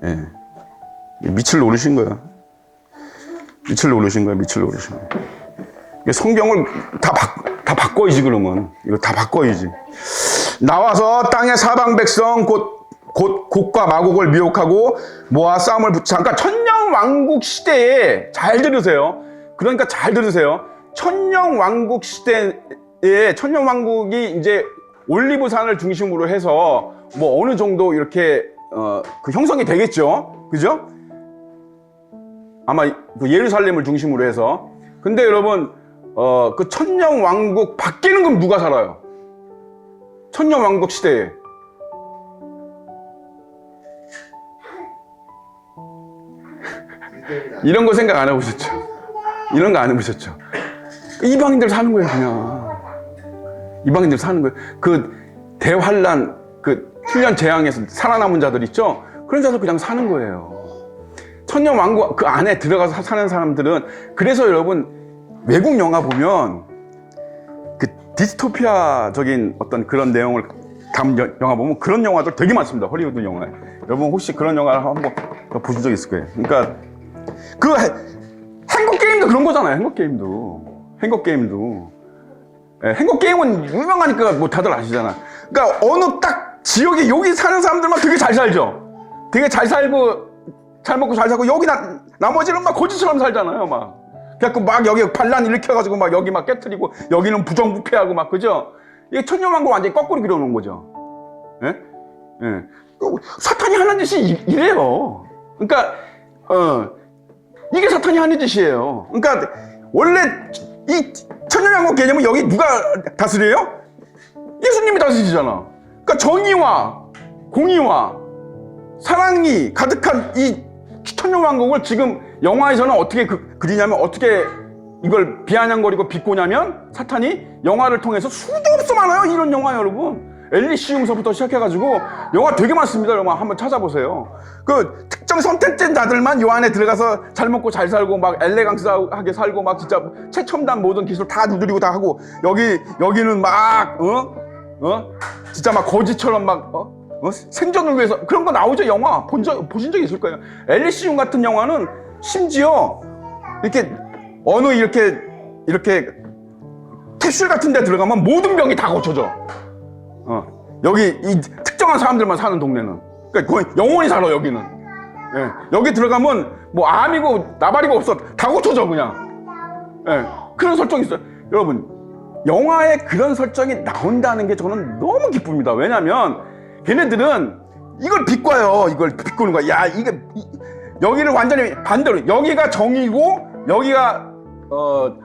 예. 밑을 노리신 거야. 밑을 노리신 거야. 성경을 다 바꿔야지, 그러면. 이거 다 바꿔야지. 나와서 땅의 사방 백성 곧 곡과 마곡을 미혹하고 모아 싸움을 붙여. 그러니까 천년왕국 시대에 잘 들으세요. 그러니까 잘 들으세요. 천년왕국 시대에 천년왕국이 이제 올리브산을 중심으로 해서 뭐 어느 정도 이렇게 그 형성이 되겠죠. 그죠? 아마 그 예루살렘을 중심으로 해서. 근데 여러분 그 천년왕국 밖에는 그럼 누가 살아요? 천년왕국 시대에. 이런 거 생각 안 해보셨죠? 이런 거 안 해보셨죠? 이방인들 사는 거예요, 그냥. 이방인들 사는 거예요. 그 대환란, 그 7년 재앙에서 살아남은 자들 있죠? 그런 자들 그냥 사는 거예요. 천년왕국 그 안에 들어가서 사는 사람들은. 그래서 여러분 외국 영화 보면 그 디스토피아적인 어떤 그런 내용을 담은 영화 보면 그런 영화들 되게 많습니다. 헐리우드 영화에. 여러분 혹시 그런 영화를 한번 보신 적 있을 거예요. 그러니까 그 행복 게임도 그런 거잖아요. 행복 게임도. 예, 행복 게임은 유명하니까 뭐 다들 아시잖아. 그러니까 어느 딱 지역에 여기 사는 사람들만 되게 잘 살죠. 되게 잘 살고 잘 먹고 잘 살고, 여기 나머지는 막 고지처럼 살잖아요. 막 그래갖고 막 여기 반란 일으켜가지고 막 여기 막 깨트리고 여기는 부정부패하고 막, 그죠? 이게 천년왕국 완전히 거꾸로 그려놓은 거죠. 예? 예. 사탄이 하는 짓이 이래요. 그러니까 이게 사탄이 하는 짓이에요. 그러니까 원래 이 천년왕국 개념은 여기 누가 다스려요? 예수님이 다스리잖아. 그러니까 정의와 공의와 사랑이 가득한 이 천년왕국을 지금 영화에서는 어떻게 그리냐면, 어떻게 이걸 비아냥거리고 비꼬냐면, 사탄이 영화를 통해서 수도 없어 많아요. 이런 영화 여러분. 엘리시움서부터 시작해가지고 영화 되게 많습니다. 영화 한번 찾아보세요. 그 특정 선택된 자들만 요 안에 들어가서 잘 먹고 잘 살고 막 엘레강스하게 살고 막 진짜 최첨단 모든 기술 다 누리고 다 하고, 여기는 막 진짜 막 거지처럼 막 생존을 위해서 그런 거 나오죠. 영화 보신 적 있을 거예요. 엘리시움 같은 영화는 심지어 이렇게 어느 이렇게 캡슐 같은 데 들어가면 모든 병이 다 고쳐져. 여기 이 특정한 사람들만 사는 동네는, 그러니까 거의 영원히 살아. 여기는. 예. 여기 들어가면 뭐 암이고 나발이고 없어, 다 고쳐져 그냥. 예. 그런 설정이 있어요. 여러분, 영화에 그런 설정이 나온다는 게 저는 너무 기쁩니다. 왜냐면 걔네들은 이걸 비꼬아요. 이걸 비꼬는 거야. 야, 이게 여기를 완전히 반대로, 여기가 정이고 여기가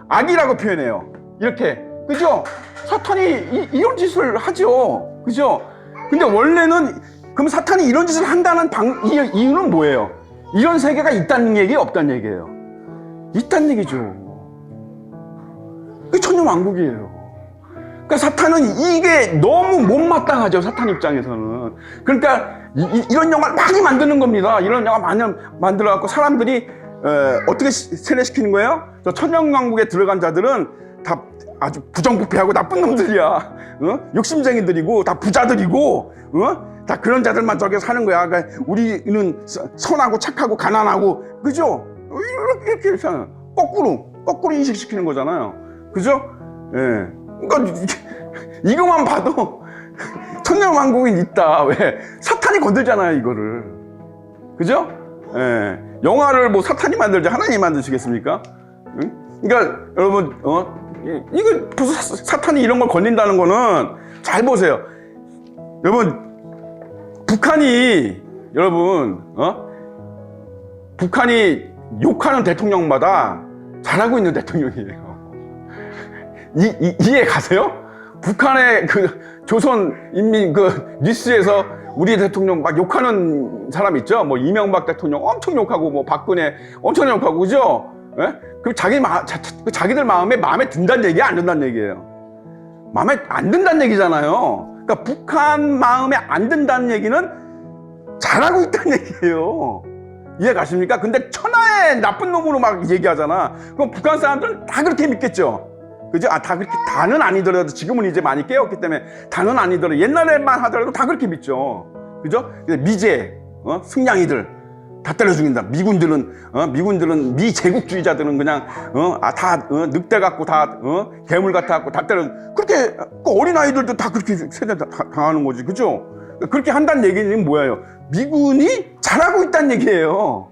악이라고 표현해요. 이렇게. 그죠? 사탄이 이런 짓을 하죠. 그죠? 근데 원래는, 그럼 사탄이 이런 짓을 한다는 이유는 뭐예요? 이런 세계가 있다는 얘기, 없다는 얘기예요? 있다는 얘기죠. 그게 천년왕국이에요. 그러니까 사탄은 이게 너무 못마땅하죠. 사탄 입장에서는. 그러니까 이런 영화를 많이 만드는 겁니다. 이런 영화 많이 만들어갖고 사람들이 어떻게 세뇌시키는 거예요? 저 천년왕국에 들어간 자들은 다 아주 부정부패하고 나쁜 놈들이야. 욕심쟁이들이고 다 부자들이고 다 그런 자들만 저기 사는 거야. 그러니까 우리는 선하고 착하고 가난하고, 그죠? 이렇게 거꾸로 인식시키는 거잖아요. 그죠? 예. 그러니까 이거만 봐도 천년왕국이 있다. 왜? 사탄이 건들잖아요, 이거를. 그죠? 예. 영화를 뭐 사탄이 만들지 하나님이 만드시겠습니까? 응? 그러니까 여러분, 이거 벌써 사탄이 이런 걸 건린다는 거는, 잘 보세요. 여러분, 북한이 욕하는 대통령마다 잘하고 있는 대통령이에요. 이해 가세요? 북한의 그 조선인민 그 뉴스에서 우리 대통령 막 욕하는 사람 있죠? 뭐 이명박 대통령 엄청 욕하고, 뭐 박근혜 엄청 욕하고, 그죠? 예? 그럼 자기들 마음에 든다는 얘기야, 안 든다는 얘기예요? 마음에 안 든다는 얘기잖아요. 그러니까 북한 마음에 안 든다는 얘기는 잘하고 있다는 얘기예요. 이해 가십니까? 근데 천하의 나쁜 놈으로 막 얘기하잖아. 그럼 북한 사람들은 다 그렇게 믿겠죠? 그죠? 다 그렇게, 다는 아니더라도, 지금은 이제 많이 깨웠기 때문에 다는 아니더라도, 옛날에만 하더라도 다 그렇게 믿죠. 그죠? 미제, 승냥이들 다 때려 죽인다. 미군들은 미제국주의자들은 그냥 다 늑대 같고 다 괴물 같아 갖고 다 때려. 그렇게 그 어린 아이들도 다 그렇게 세대 당하는 거지. 그죠? 그렇게 한다는 얘기는 뭐예요? 미군이 잘하고 있다는 얘기예요.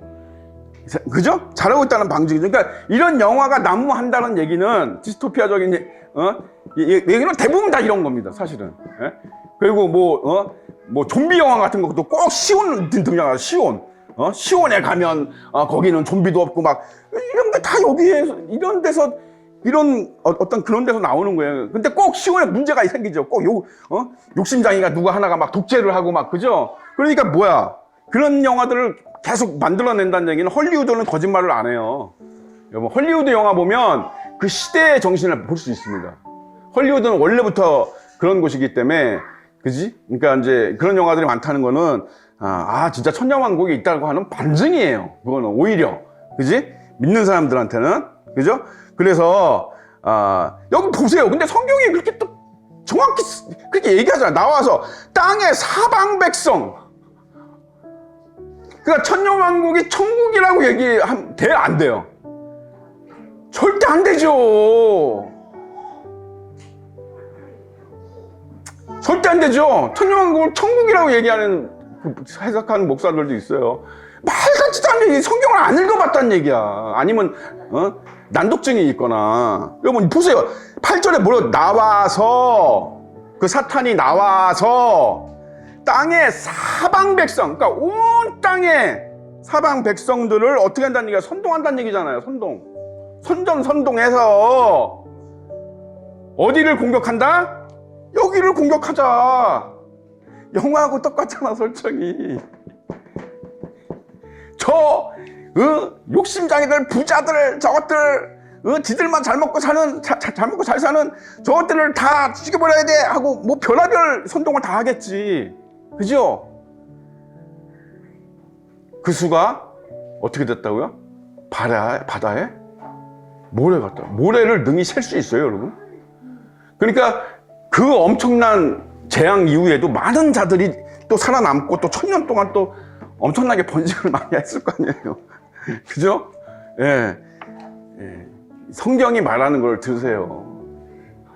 그죠? 잘하고 있다는 방증이죠. 그러니까 이런 영화가 난무한다는 얘기는 디스토피아적인 얘기는 대부분 다 이런 겁니다, 사실은. 예? 그리고 뭐 좀비 영화 같은 것도 꼭 시온 등장하죠. 시온에 가면 거기는 좀비도 없고 막 이런 게 다 여기에 이런 데서 이런 어떤 그런 데서 나오는 거예요. 근데 꼭 시온에 문제가 생기죠. 꼭 욕심장이가 누가 하나가 막 독재를 하고 막 그죠? 그러니까 뭐야? 그런 영화들을 계속 만들어낸다는 얘기는 헐리우드는 거짓말을 안 해요. 여러분 헐리우드 영화 보면 그 시대의 정신을 볼 수 있습니다. 헐리우드는 원래부터 그런 곳이기 때문에 그지? 그러니까 이제 그런 영화들이 많다는 거는 진짜 천년왕국이 있다고 하는 반증이에요. 그거는 오히려 그지? 믿는 사람들한테는 그죠? 그래서 여기 보세요. 근데 성경이 그렇게 또 정확히 그렇게 얘기하잖아요. 나와서 땅의 사방 백성. 그러니까 천년왕국이 천국이라고 얘기하면 돼요? 안 돼요? 절대 안 되죠. 절대 안 되죠. 천년왕국을 천국이라고 얘기하는 해석하는 목사들도 있어요. 말같지도 않은 얘기, 성경을 안 읽어봤다는 얘기야. 아니면 난독증이 있거나. 여러분 보세요. 8절에 뭐라고 나와서 그 사탄이 나와서 땅의 사방 백성, 그러니까 온 땅의 사방 백성들을 어떻게 한다는 얘기가 선동한다는 얘기잖아요. 선동해서 어디를 공격한다? 여기를 공격하자. 영화하고 똑같잖아, 설정이. 욕심장이들, 부자들, 저것들, 지들만 잘 먹고 잘 사는 저것들을 다 죽여버려야 돼 하고 뭐 별의별 선동을 다 하겠지. 그죠? 그 수가 어떻게 됐다고요? 바다에 모래 같다. 모래를 능히 셀 수 있어요, 여러분. 그러니까 그 엄청난 재앙 이후에도 많은 자들이 또 살아남고 또 1000년 동안 또 엄청나게 번식을 많이 했을 거 아니에요. 그죠? 예. 성경이 말하는 걸 들으세요.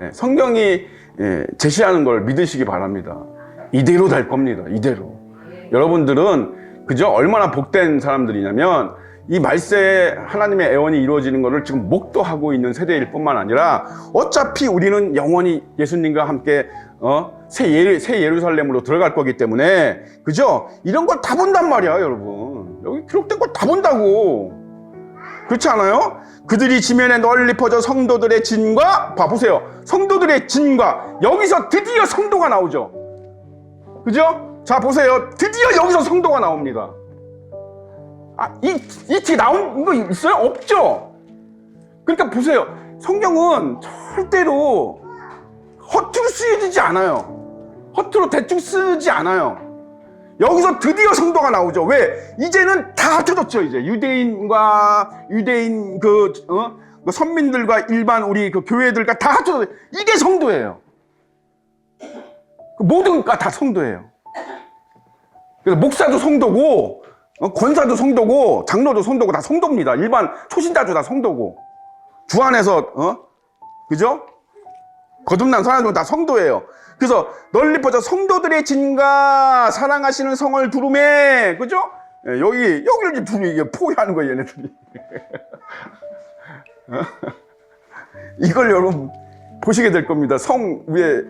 예. 성경이 제시하는 걸 믿으시기 바랍니다. 이대로 될 겁니다. 이대로. 여러분들은 그죠? 얼마나 복된 사람들이냐면 이 말세 하나님의 애원이 이루어지는 것을 지금 목도하고 있는 세대일 뿐만 아니라 어차피 우리는 영원히 예수님과 함께 새 예루살렘으로 들어갈 거기 때문에 그죠? 이런 걸 다 본단 말이야, 여러분. 여기 기록된 걸 다 본다고. 그렇지 않아요? 그들이 지면에 널리 퍼져 성도들의 진과 보세요. 성도들의 진과 여기서 드디어 성도가 나오죠. 그죠? 자 보세요. 드디어 여기서 성도가 나옵니다. 이 뒤에 나온 거 있어요? 없죠? 그러니까 보세요. 성경은 절대로 허투루 쓰여지지 않아요. 허투루 대충 쓰지 않아요. 여기서 드디어 성도가 나오죠. 왜? 이제는 다 합쳐졌죠. 이제 유대인 그 선민들과 일반 우리 그 교회들과 다 합쳐졌어요. 이게 성도예요. 모든 가 다 성도예요. 그래서 목사도 성도고 권사도 성도고 장로도 성도고 다 성도입니다. 일반 초신자도 다 성도고 주 안에서 그죠? 거듭난 사람들은 다 성도예요. 그래서 널리 퍼져 성도들의 진과 사랑하시는 성을 두루매 그죠? 여기를 두루 포위하는 거예요, 얘네들이. 이걸 여러분 보시게 될 겁니다. 성 위에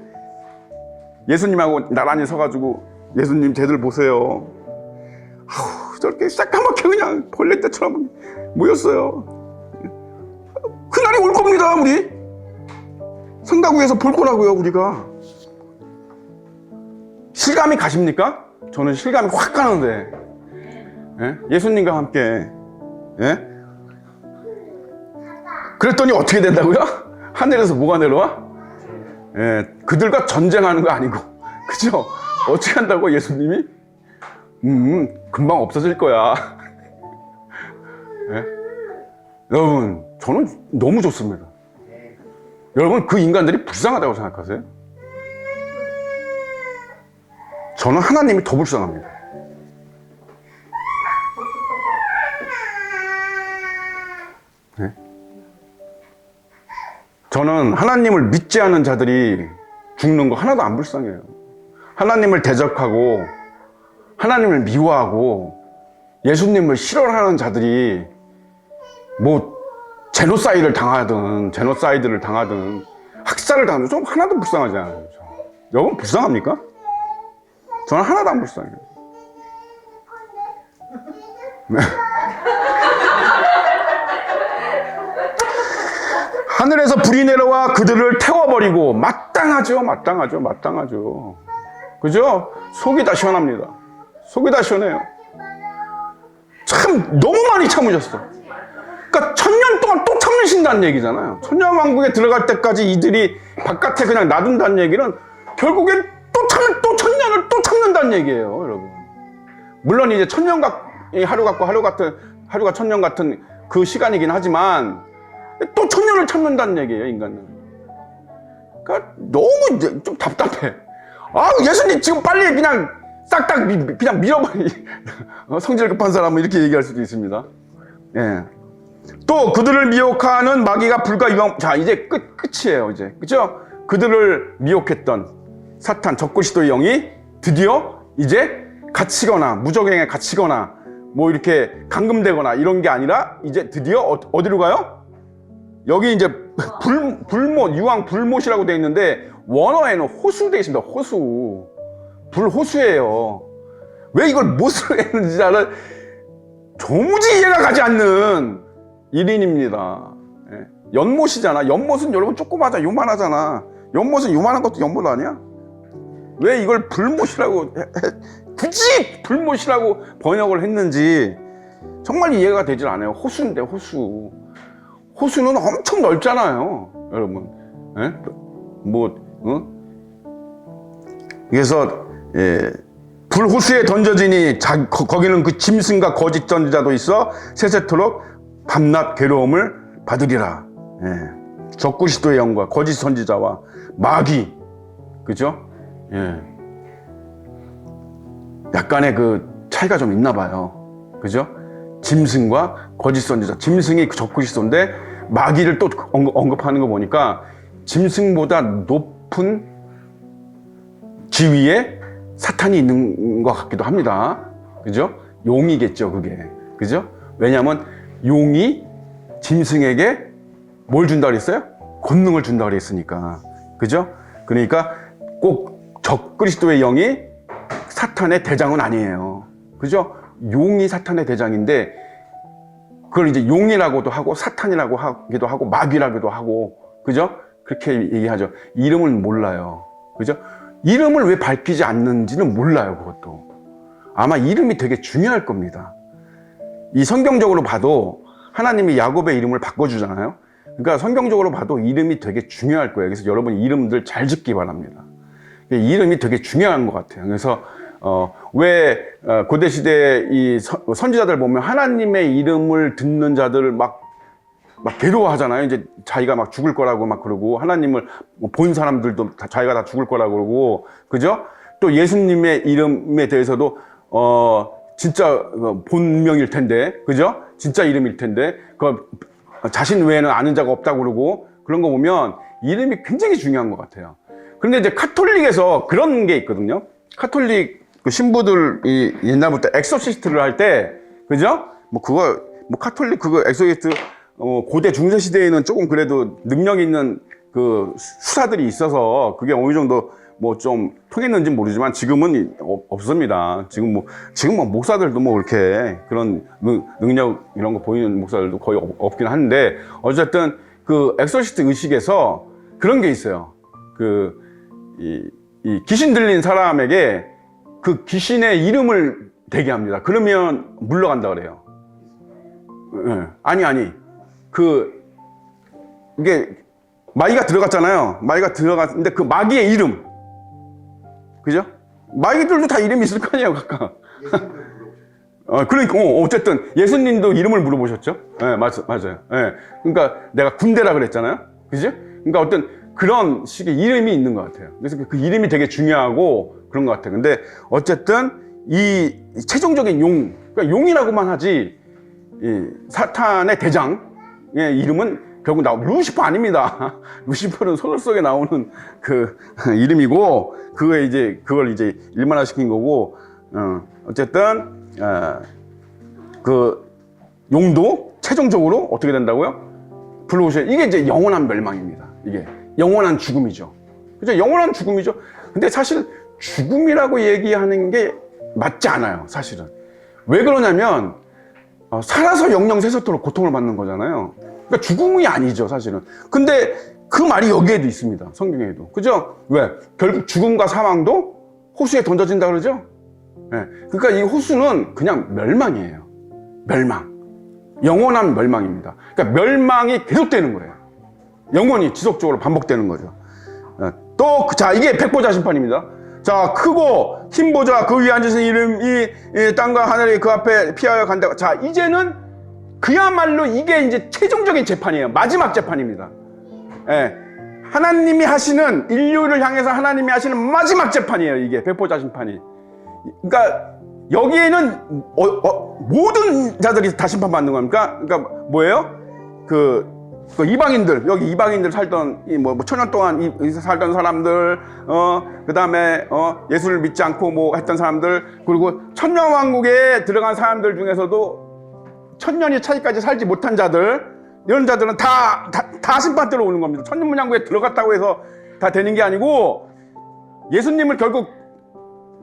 예수님하고 나란히 서가지고 예수님 쟤들 보세요. 저렇게 새까맣게 그냥 벌레떼처럼 모였어요. 그날이 올 겁니다. 우리 성가구에서 볼 거라고요. 우리가 실감이 가십니까? 저는 실감이 확 가는데 예수님과 함께 그랬더니 어떻게 된다고요? 하늘에서 뭐가 내려와? 그들과 전쟁하는 거 아니고 그죠? 어떻게 한다고 예수님이? 금방 없어질 거야. 여러분 저는 너무 좋습니다. 여러분 그 인간들이 불쌍하다고 생각하세요? 저는 하나님이 더 불쌍합니다. 저는 하나님을 믿지 않은 자들이 죽는 거 하나도 안 불쌍해요. 하나님을 대적하고 하나님을 미워하고 예수님을 싫어하는 자들이 뭐 제노사이드를 당하든 학살을 당하든 좀 하나도 불쌍하지 않아요. 여러분 불쌍합니까? 저는 하나도 안 불쌍해요. 네. 하늘에서 불이 내려와 그들을 태워버리고 마땅하죠. 그죠? 속이 다 시원합니다. 속이 다 시원해요. 참 너무 많이 참으셨어. 그러니까 1000년 동안 또 참으신다는 얘기잖아요. 천년왕국에 들어갈 때까지 이들이 바깥에 그냥 놔둔다는 얘기는 결국엔 또 1000년을 또 참는다는 얘기예요, 여러분. 물론 이제 하루가 1000년 같은 그 시간이긴 하지만 또 1000년을 참는다는 얘기예요, 인간은. 그러니까 너무 이제 좀 답답해. 예수님 지금 빨리 그냥 싹딱 그냥 밀어버리. 성질 급한 사람은 이렇게 얘기할 수도 있습니다. 예. 또 그들을 미혹하는 마귀가 불과 유황. 자, 이제 끝이에요, 이제. 그죠? 그들을 미혹했던 사탄, 적그리스도의 영이 드디어 이제 갇히거나 무적행에 갇히거나 뭐 이렇게 감금되거나 이런 게 아니라 이제 드디어 어디로 가요? 여기 이제 불못, 유황 불못이라고 되어 있는데 원어에는 호수 되어 있습니다. 호수. 불호수예요. 왜 이걸 못으로 했는지 나는 도무지 이해가 가지 않는 일인입니다. 예. 연못이잖아. 연못은 여러분 조그마하잖아. 요만하잖아. 연못은 요만한 것도 연못 아니야? 왜 이걸 불못이라고 굳이 불못이라고 번역을 했는지 정말 이해가 되질 않아요. 호수인데 호수. 호수는 엄청 넓잖아요, 여러분. 예? 그래서 불호수에 던져지니 거기는 그 짐승과 거짓 선지자도 있어 세세토록 밤낮 괴로움을 받으리라. 예. 적그리스도의 영과 거짓 선지자와 마귀, 그죠? 예. 약간의 그 차이가 좀 있나 봐요. 그죠? 짐승과 거짓 선지자. 짐승이 적그리스도인데 마귀를 또 언급하는 거 보니까 짐승보다 높은 지위에 사탄이 있는 것 같기도 합니다. 그죠? 용이겠죠, 그게. 그죠? 왜냐하면 용이 짐승에게 뭘 준다 그랬어요? 권능을 준다 그랬으니까. 그죠? 그러니까 꼭 적그리스도의 영이 사탄의 대장은 아니에요. 그죠? 용이 사탄의 대장인데 그걸 이제 용이라고도 하고 사탄이라고 하기도 하고 마귀라고도 하고, 그죠? 그렇게 얘기하죠. 이름은 몰라요. 그죠? 이름을 왜 밝히지 않는지는 몰라요, 그것도. 아마 이름이 되게 중요할 겁니다. 이 성경적으로 봐도 하나님이 야곱의 이름을 바꿔주잖아요. 그러니까 성경적으로 봐도 이름이 되게 중요할 거예요. 그래서 여러분 이름들 잘 짓기 바랍니다. 이름이 되게 중요한 것 같아요. 그래서 왜 고대시대 이 선지자들 보면 하나님의 이름을 듣는 자들을 막 괴로워하잖아요. 이제 자기가 막 죽을 거라고 막 그러고, 하나님을 본 사람들도 자기가 다 죽을 거라고 그러고, 그죠? 또 예수님의 이름에 대해서도 진짜 본명일 텐데, 그죠? 진짜 이름일 텐데, 그 자신 외에는 아는 자가 없다고 그러고, 그런 거 보면 이름이 굉장히 중요한 것 같아요. 그런데 이제 카톨릭에서 그런 게 있거든요. 카톨릭 그 신부들이 옛날부터 엑소시스트를 할 때, 그죠? 카톨릭 그거 엑소시스트 고대 중세 시대에는 조금 그래도 능력 있는 그 수사들이 있어서 그게 어느 정도 좀 통했는지 모르지만 지금은 없습니다. 지금 목사들도 그렇게 그런 능력 이런 거 보이는 목사들도 거의 없긴 한데, 어쨌든 그 엑소시스트 의식에서 그런 게 있어요. 이 귀신 들린 사람에게 그 귀신의 이름을 대게 합니다. 그러면 물러간다 그래요. 아니. 이게 마귀가 들어갔잖아요. 마귀가 들어갔는데 그 마귀의 이름. 그죠? 마귀들도 다 이름이 있을 거 아니에요, 각각. 그러니까, 어쨌든, 예수님도 이름을 물어보셨죠? 네, 맞아요. 네. 그러니까 내가 군대라 그랬잖아요? 그죠? 그러니까 어떤 그런 식의 이름이 있는 것 같아요. 그래서 그 이름이 되게 중요하고 그런 것 같아요. 근데 어쨌든 이 최종적인 그러니까 용이라고만 하지, 이 사탄의 대장의 이름은 결국 루시퍼 아닙니다. 루시퍼는 소설 속에 나오는 그 이름이고, 그걸 이제 일반화시킨 거고, 어쨌든, 그 용도 최종적으로 어떻게 된다고요? 불러오셔요. 이게 이제 영원한 멸망입니다. 이게 영원한 죽음이죠. 그죠? 영원한 죽음이죠. 근데 사실 죽음이라고 얘기하는 게 맞지 않아요. 사실은. 왜 그러냐면 살아서 영영 세세토록 고통을 받는 거잖아요. 그러니까 죽음이 아니죠, 사실은. 근데 그 말이 여기에도 있습니다. 성경에도. 그죠? 왜? 결국 죽음과 사망도 호수에 던져진다 그러죠? 네. 그러니까 이 호수는 그냥 멸망이에요. 멸망. 영원한 멸망입니다. 그러니까 멸망이 계속되는 거예요. 영원히 지속적으로 반복되는 거죠. 또, 자, 이게 백보자 심판입니다. 자, 크고 흰 보좌 그 위에 앉으신 이름이 땅과 하늘이 그 앞에 피하여 간다. 자, 이제는 그야말로 이게 이제 최종적인 재판이에요. 마지막 재판입니다. 예. 하나님이 하시는, 인류를 향해서 하나님이 하시는 마지막 재판이에요. 이게 백보자 심판이. 그러니까 여기에는 모든 자들이 다 심판받는 겁니까? 그러니까 뭐예요? 그 이방인들, 여기 이방인들 살던 천년 동안 살던 사람들, 그 다음에 예수를 믿지 않고 뭐 했던 사람들, 그리고 천년왕국에 들어간 사람들 중에서도 천년이 차이까지 살지 못한 자들, 이런 자들은 다 심판대로 오는 겁니다. 천년문양국에 들어갔다고 해서 다 되는 게 아니고, 예수님을 결국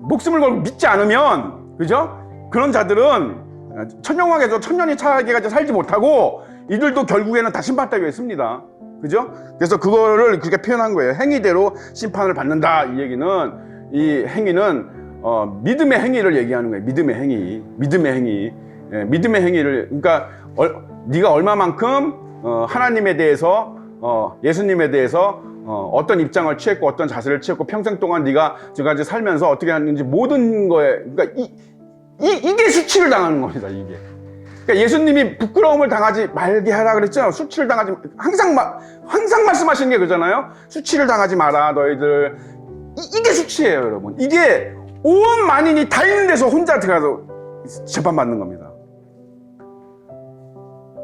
목숨을 걸고 믿지 않으면, 그죠? 그런 자들은 천년왕국에서 천년이 차이까지 살지 못하고, 이들도 결국에는 다 심판대로 있습니다. 그죠? 그래서 그거를 그렇게 표현한 거예요. 행위대로 심판을 받는다. 이 얘기는, 이 행위는 믿음의 행위를 얘기하는 거예요. 믿음의 행위. 믿음의 행위. 예, 믿음의 행위를, 그러니까 네가 얼마만큼 하나님에 대해서, 예수님에 대해서 어떤 입장을 취했고 어떤 자세를 취했고 평생 동안 네가 지금까지 살면서 어떻게 하는지 모든 거에, 그러니까 이게 수치를 당하는 겁니다. 이게. 그러니까 예수님이 부끄러움을 당하지 말게 하라 그랬죠. 수치를 당하지, 항상 말씀하시는 게 그러잖아요. 수치를 당하지 마라 너희들. 이게 수치예요, 여러분. 이게 온 만인이 다 있는 데서 혼자 들어가서 재판받는 겁니다.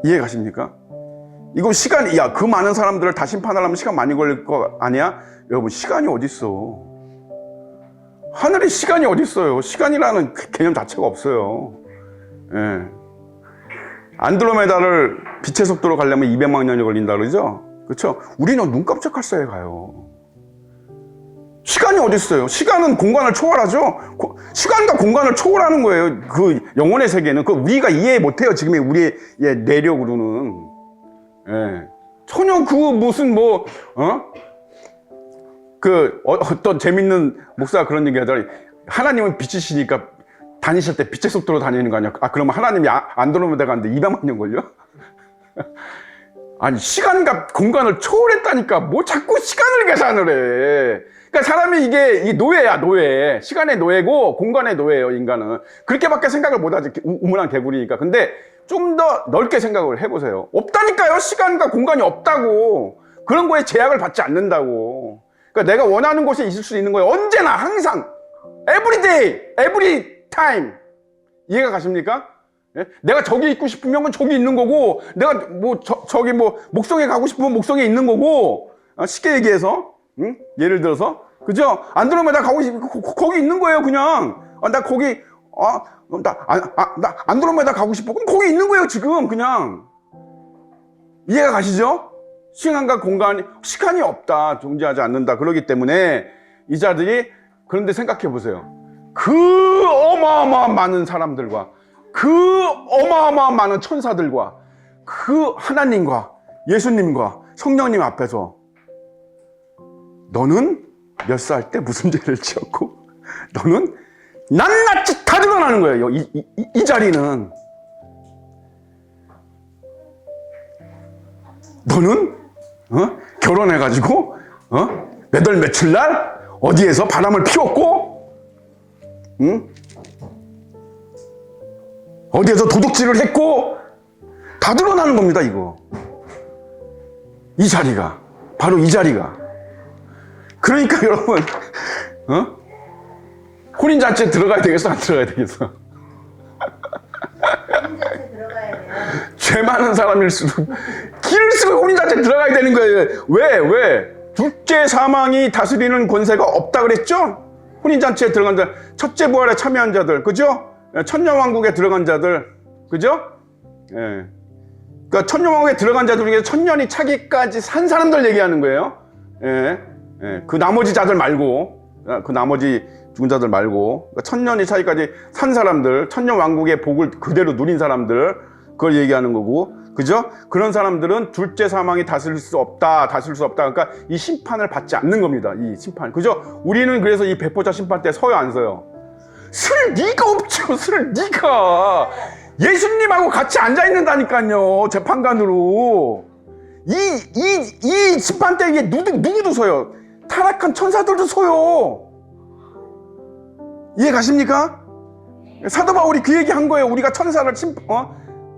이해 가십니까? 이거 시간이, 야, 그 많은 사람들을 다 심판하려면 시간 많이 걸릴 거 아니야? 여러분, 시간이 어딨어? 하늘에 시간이 어딨어요? 시간이라는 개념 자체가 없어요. 예. 안드로메다를 빛의 속도로 가려면 200만 년이 걸린다 그러죠? 그렇죠? 우리는 눈 깜짝할 사이에 가요. 시간이 어딨어요? 시간은 공간을 초월하죠? 시간과 공간을 초월하는 거예요. 그 영혼의 세계는. 그 우리가 이해 못해요. 지금의 우리의 내력으로는. 예. 전혀 그 무슨 어떤 재밌는 목사가 그런 얘기 하더라. 하나님은 빛이시니까 다니실 때 빛의 속도로 다니는 거 아니야? 그러면 하나님이 안드로메다 가는데 200만 년 걸려? 아니, 시간과 공간을 초월했다니까 뭐 자꾸 시간을 계산을 해. 그러니까 사람이 이게 노예야, 노예. 시간의 노예고 공간의 노예예요, 인간은. 그렇게밖에 생각을 못하지, 우물한 개구리니까. 근데 좀 더 넓게 생각을 해보세요. 없다니까요. 시간과 공간이 없다고. 그런 거에 제약을 받지 않는다고. 그러니까 내가 원하는 곳에 있을 수 있는 거예요. 언제나, 항상. Every day, every time. 이해가 가십니까? 예? 내가 저기 있고 싶으면 저기 있는 거고, 내가 저기 목성에 가고 싶으면 목성에 있는 거고, 쉽게 얘기해서, 응? 예를 들어서, 그죠? 안드로메다 가고 싶으면 거기 있는 거예요, 그냥. 나 거기, 나 안드로메다 가고 싶어. 그럼 거기 있는 거예요, 지금, 그냥. 이해가 가시죠? 시간과 공간이, 시간이 없다, 존재하지 않는다. 그러기 때문에, 이 자들이, 그런데 생각해 보세요. 그 어마어마한 많은 사람들과, 그 어마어마한 많은 천사들과, 그 하나님과 예수님과 성령님 앞에서 너는 몇 살 때 무슨 죄를 지었고 너는 낱낱이 다 드러나는 거예요. 이 자리는. 너는 결혼해가지고 몇 월 며칠 날 어디에서 바람을 피웠고, 응? 어디에서 도둑질을 했고, 다 드러나는 겁니다, 이거. 이 자리가. 바로 이 자리가. 그러니까 여러분, 혼인잔치에 들어가야 되겠어? 안 들어가야 되겠어? 혼인잔치에 들어가야 돼요. 죄 많은 사람일수록 길을 쓰고 혼인잔치에 들어가야 되는 거예요. 왜? 둘째 사망이 다스리는 권세가 없다 그랬죠? 혼인잔치에 들어간 자, 첫째 부활에 참여한 자들, 그죠? 천년왕국에 들어간 자들, 그죠? 예. 그러니까 천년왕국에 들어간 자들 중에 천년이 차기까지 산 사람들 얘기하는 거예요. 예. 그 나머지 자들 말고, 그 나머지 죽은 자들 말고, 그러니까 천년이 차기까지 산 사람들, 천년왕국의 복을 그대로 누린 사람들, 그걸 얘기하는 거고, 그죠? 그런 사람들은 둘째 사망이 다스릴 수 없다. 그러니까 이 심판을 받지 않는 겁니다. 이 심판. 그죠? 우리는 그래서 이 백보자 심판 때 서요, 안 서요? 쓸 리가 없죠. 쓸 리가. 예수님하고 같이 앉아 있는다니까요. 재판관으로. 이 심판 때 이게 누구도 서요. 타락한 천사들도 서요. 이해 가십니까? 사도 바울이 그 얘기 한 거예요. 우리가 천사를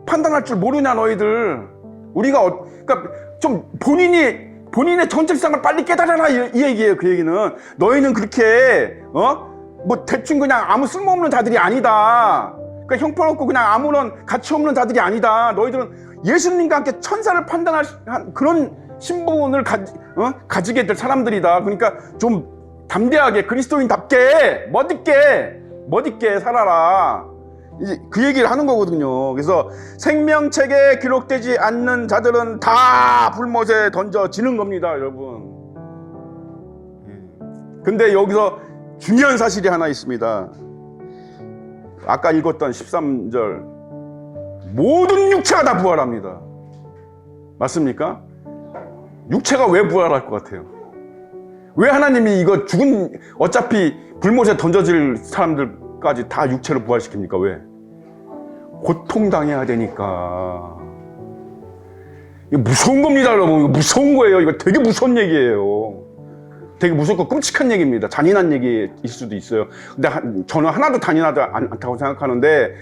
판단할 줄 모르냐 너희들. 우리가 그러니까 좀 본인의 정체성을 빨리 깨달아라 이 얘기예요. 그 얘기는 너희는 그렇게 뭐 대충 그냥 아무 쓸모없는 자들이 아니다. 그러니까 형편없고 그냥 아무런 가치 없는 자들이 아니다. 너희들은 예수님과 함께 천사를 판단할 그런 신분을 가지게 될 사람들이다. 그러니까 좀 담대하게 그리스도인답게 멋있게 살아라. 그 얘기를 하는 거거든요. 그래서 생명책에 기록되지 않는 자들은 다 불못에 던져지는 겁니다, 여러분. 근데 여기서 중요한 사실이 하나 있습니다. 아까 읽었던 13절, 모든 육체가 다 부활합니다. 맞습니까? 육체가 왜 부활할 것 같아요? 왜 하나님이 이거 어차피 불못에 던져질 사람들까지 다 육체로 부활시킵니까? 왜? 고통당해야 되니까. 이거 무서운 겁니다, 여러분. 이거 무서운 거예요. 이거 되게 무서운 얘기예요. 되게 무섭고 끔찍한 얘기입니다. 잔인한 얘기일 수도 있어요. 근데 저는 하나도 잔인하지 않다고 생각하는데,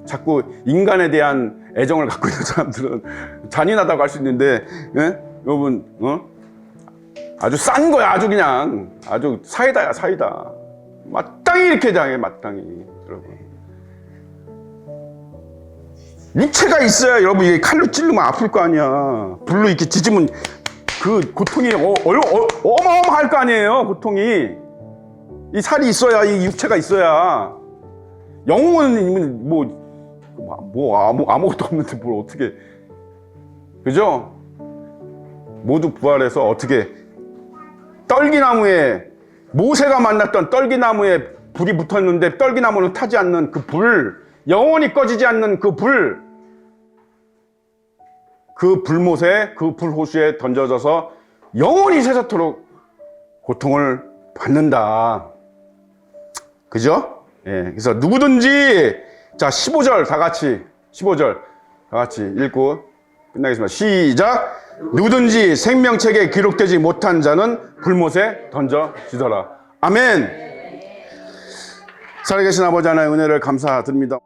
자꾸 인간에 대한 애정을 갖고 있는 사람들은 잔인하다고 할 수 있는데, 여러분, 아주 싼 거야. 아주 사이다야, 사이다. 마땅히 이렇게 당해, 마땅히. 여러분. 육체가 있어야 여러분 이게 칼로 찌르면 아플 거 아니야. 불로 이렇게 찢으면 그 고통이 어마어마할 거 아니에요. 고통이. 이 살이 있어야, 이 육체가 있어야. 영혼은 아무것도 없는데 뭘 어떻게. 그죠? 모두 부활해서 어떻게 떨기나무에 모세가 만났던 떨기나무에 불이 붙었는데 떨기나무는 타지 않는 그 불, 영원히 꺼지지 않는 그 불, 그 불못에 그 불호수에 던져져서 영원히 새삼토록 고통을 받는다. 그죠? 예. 그래서 누구든지 자 15절 다 같이 읽고 끝나겠습니다. 시작. 누구든지 생명책에 기록되지 못한 자는 불못에 던져지더라. 아멘. 살아계신 아버지 하나님의 은혜를 감사드립니다.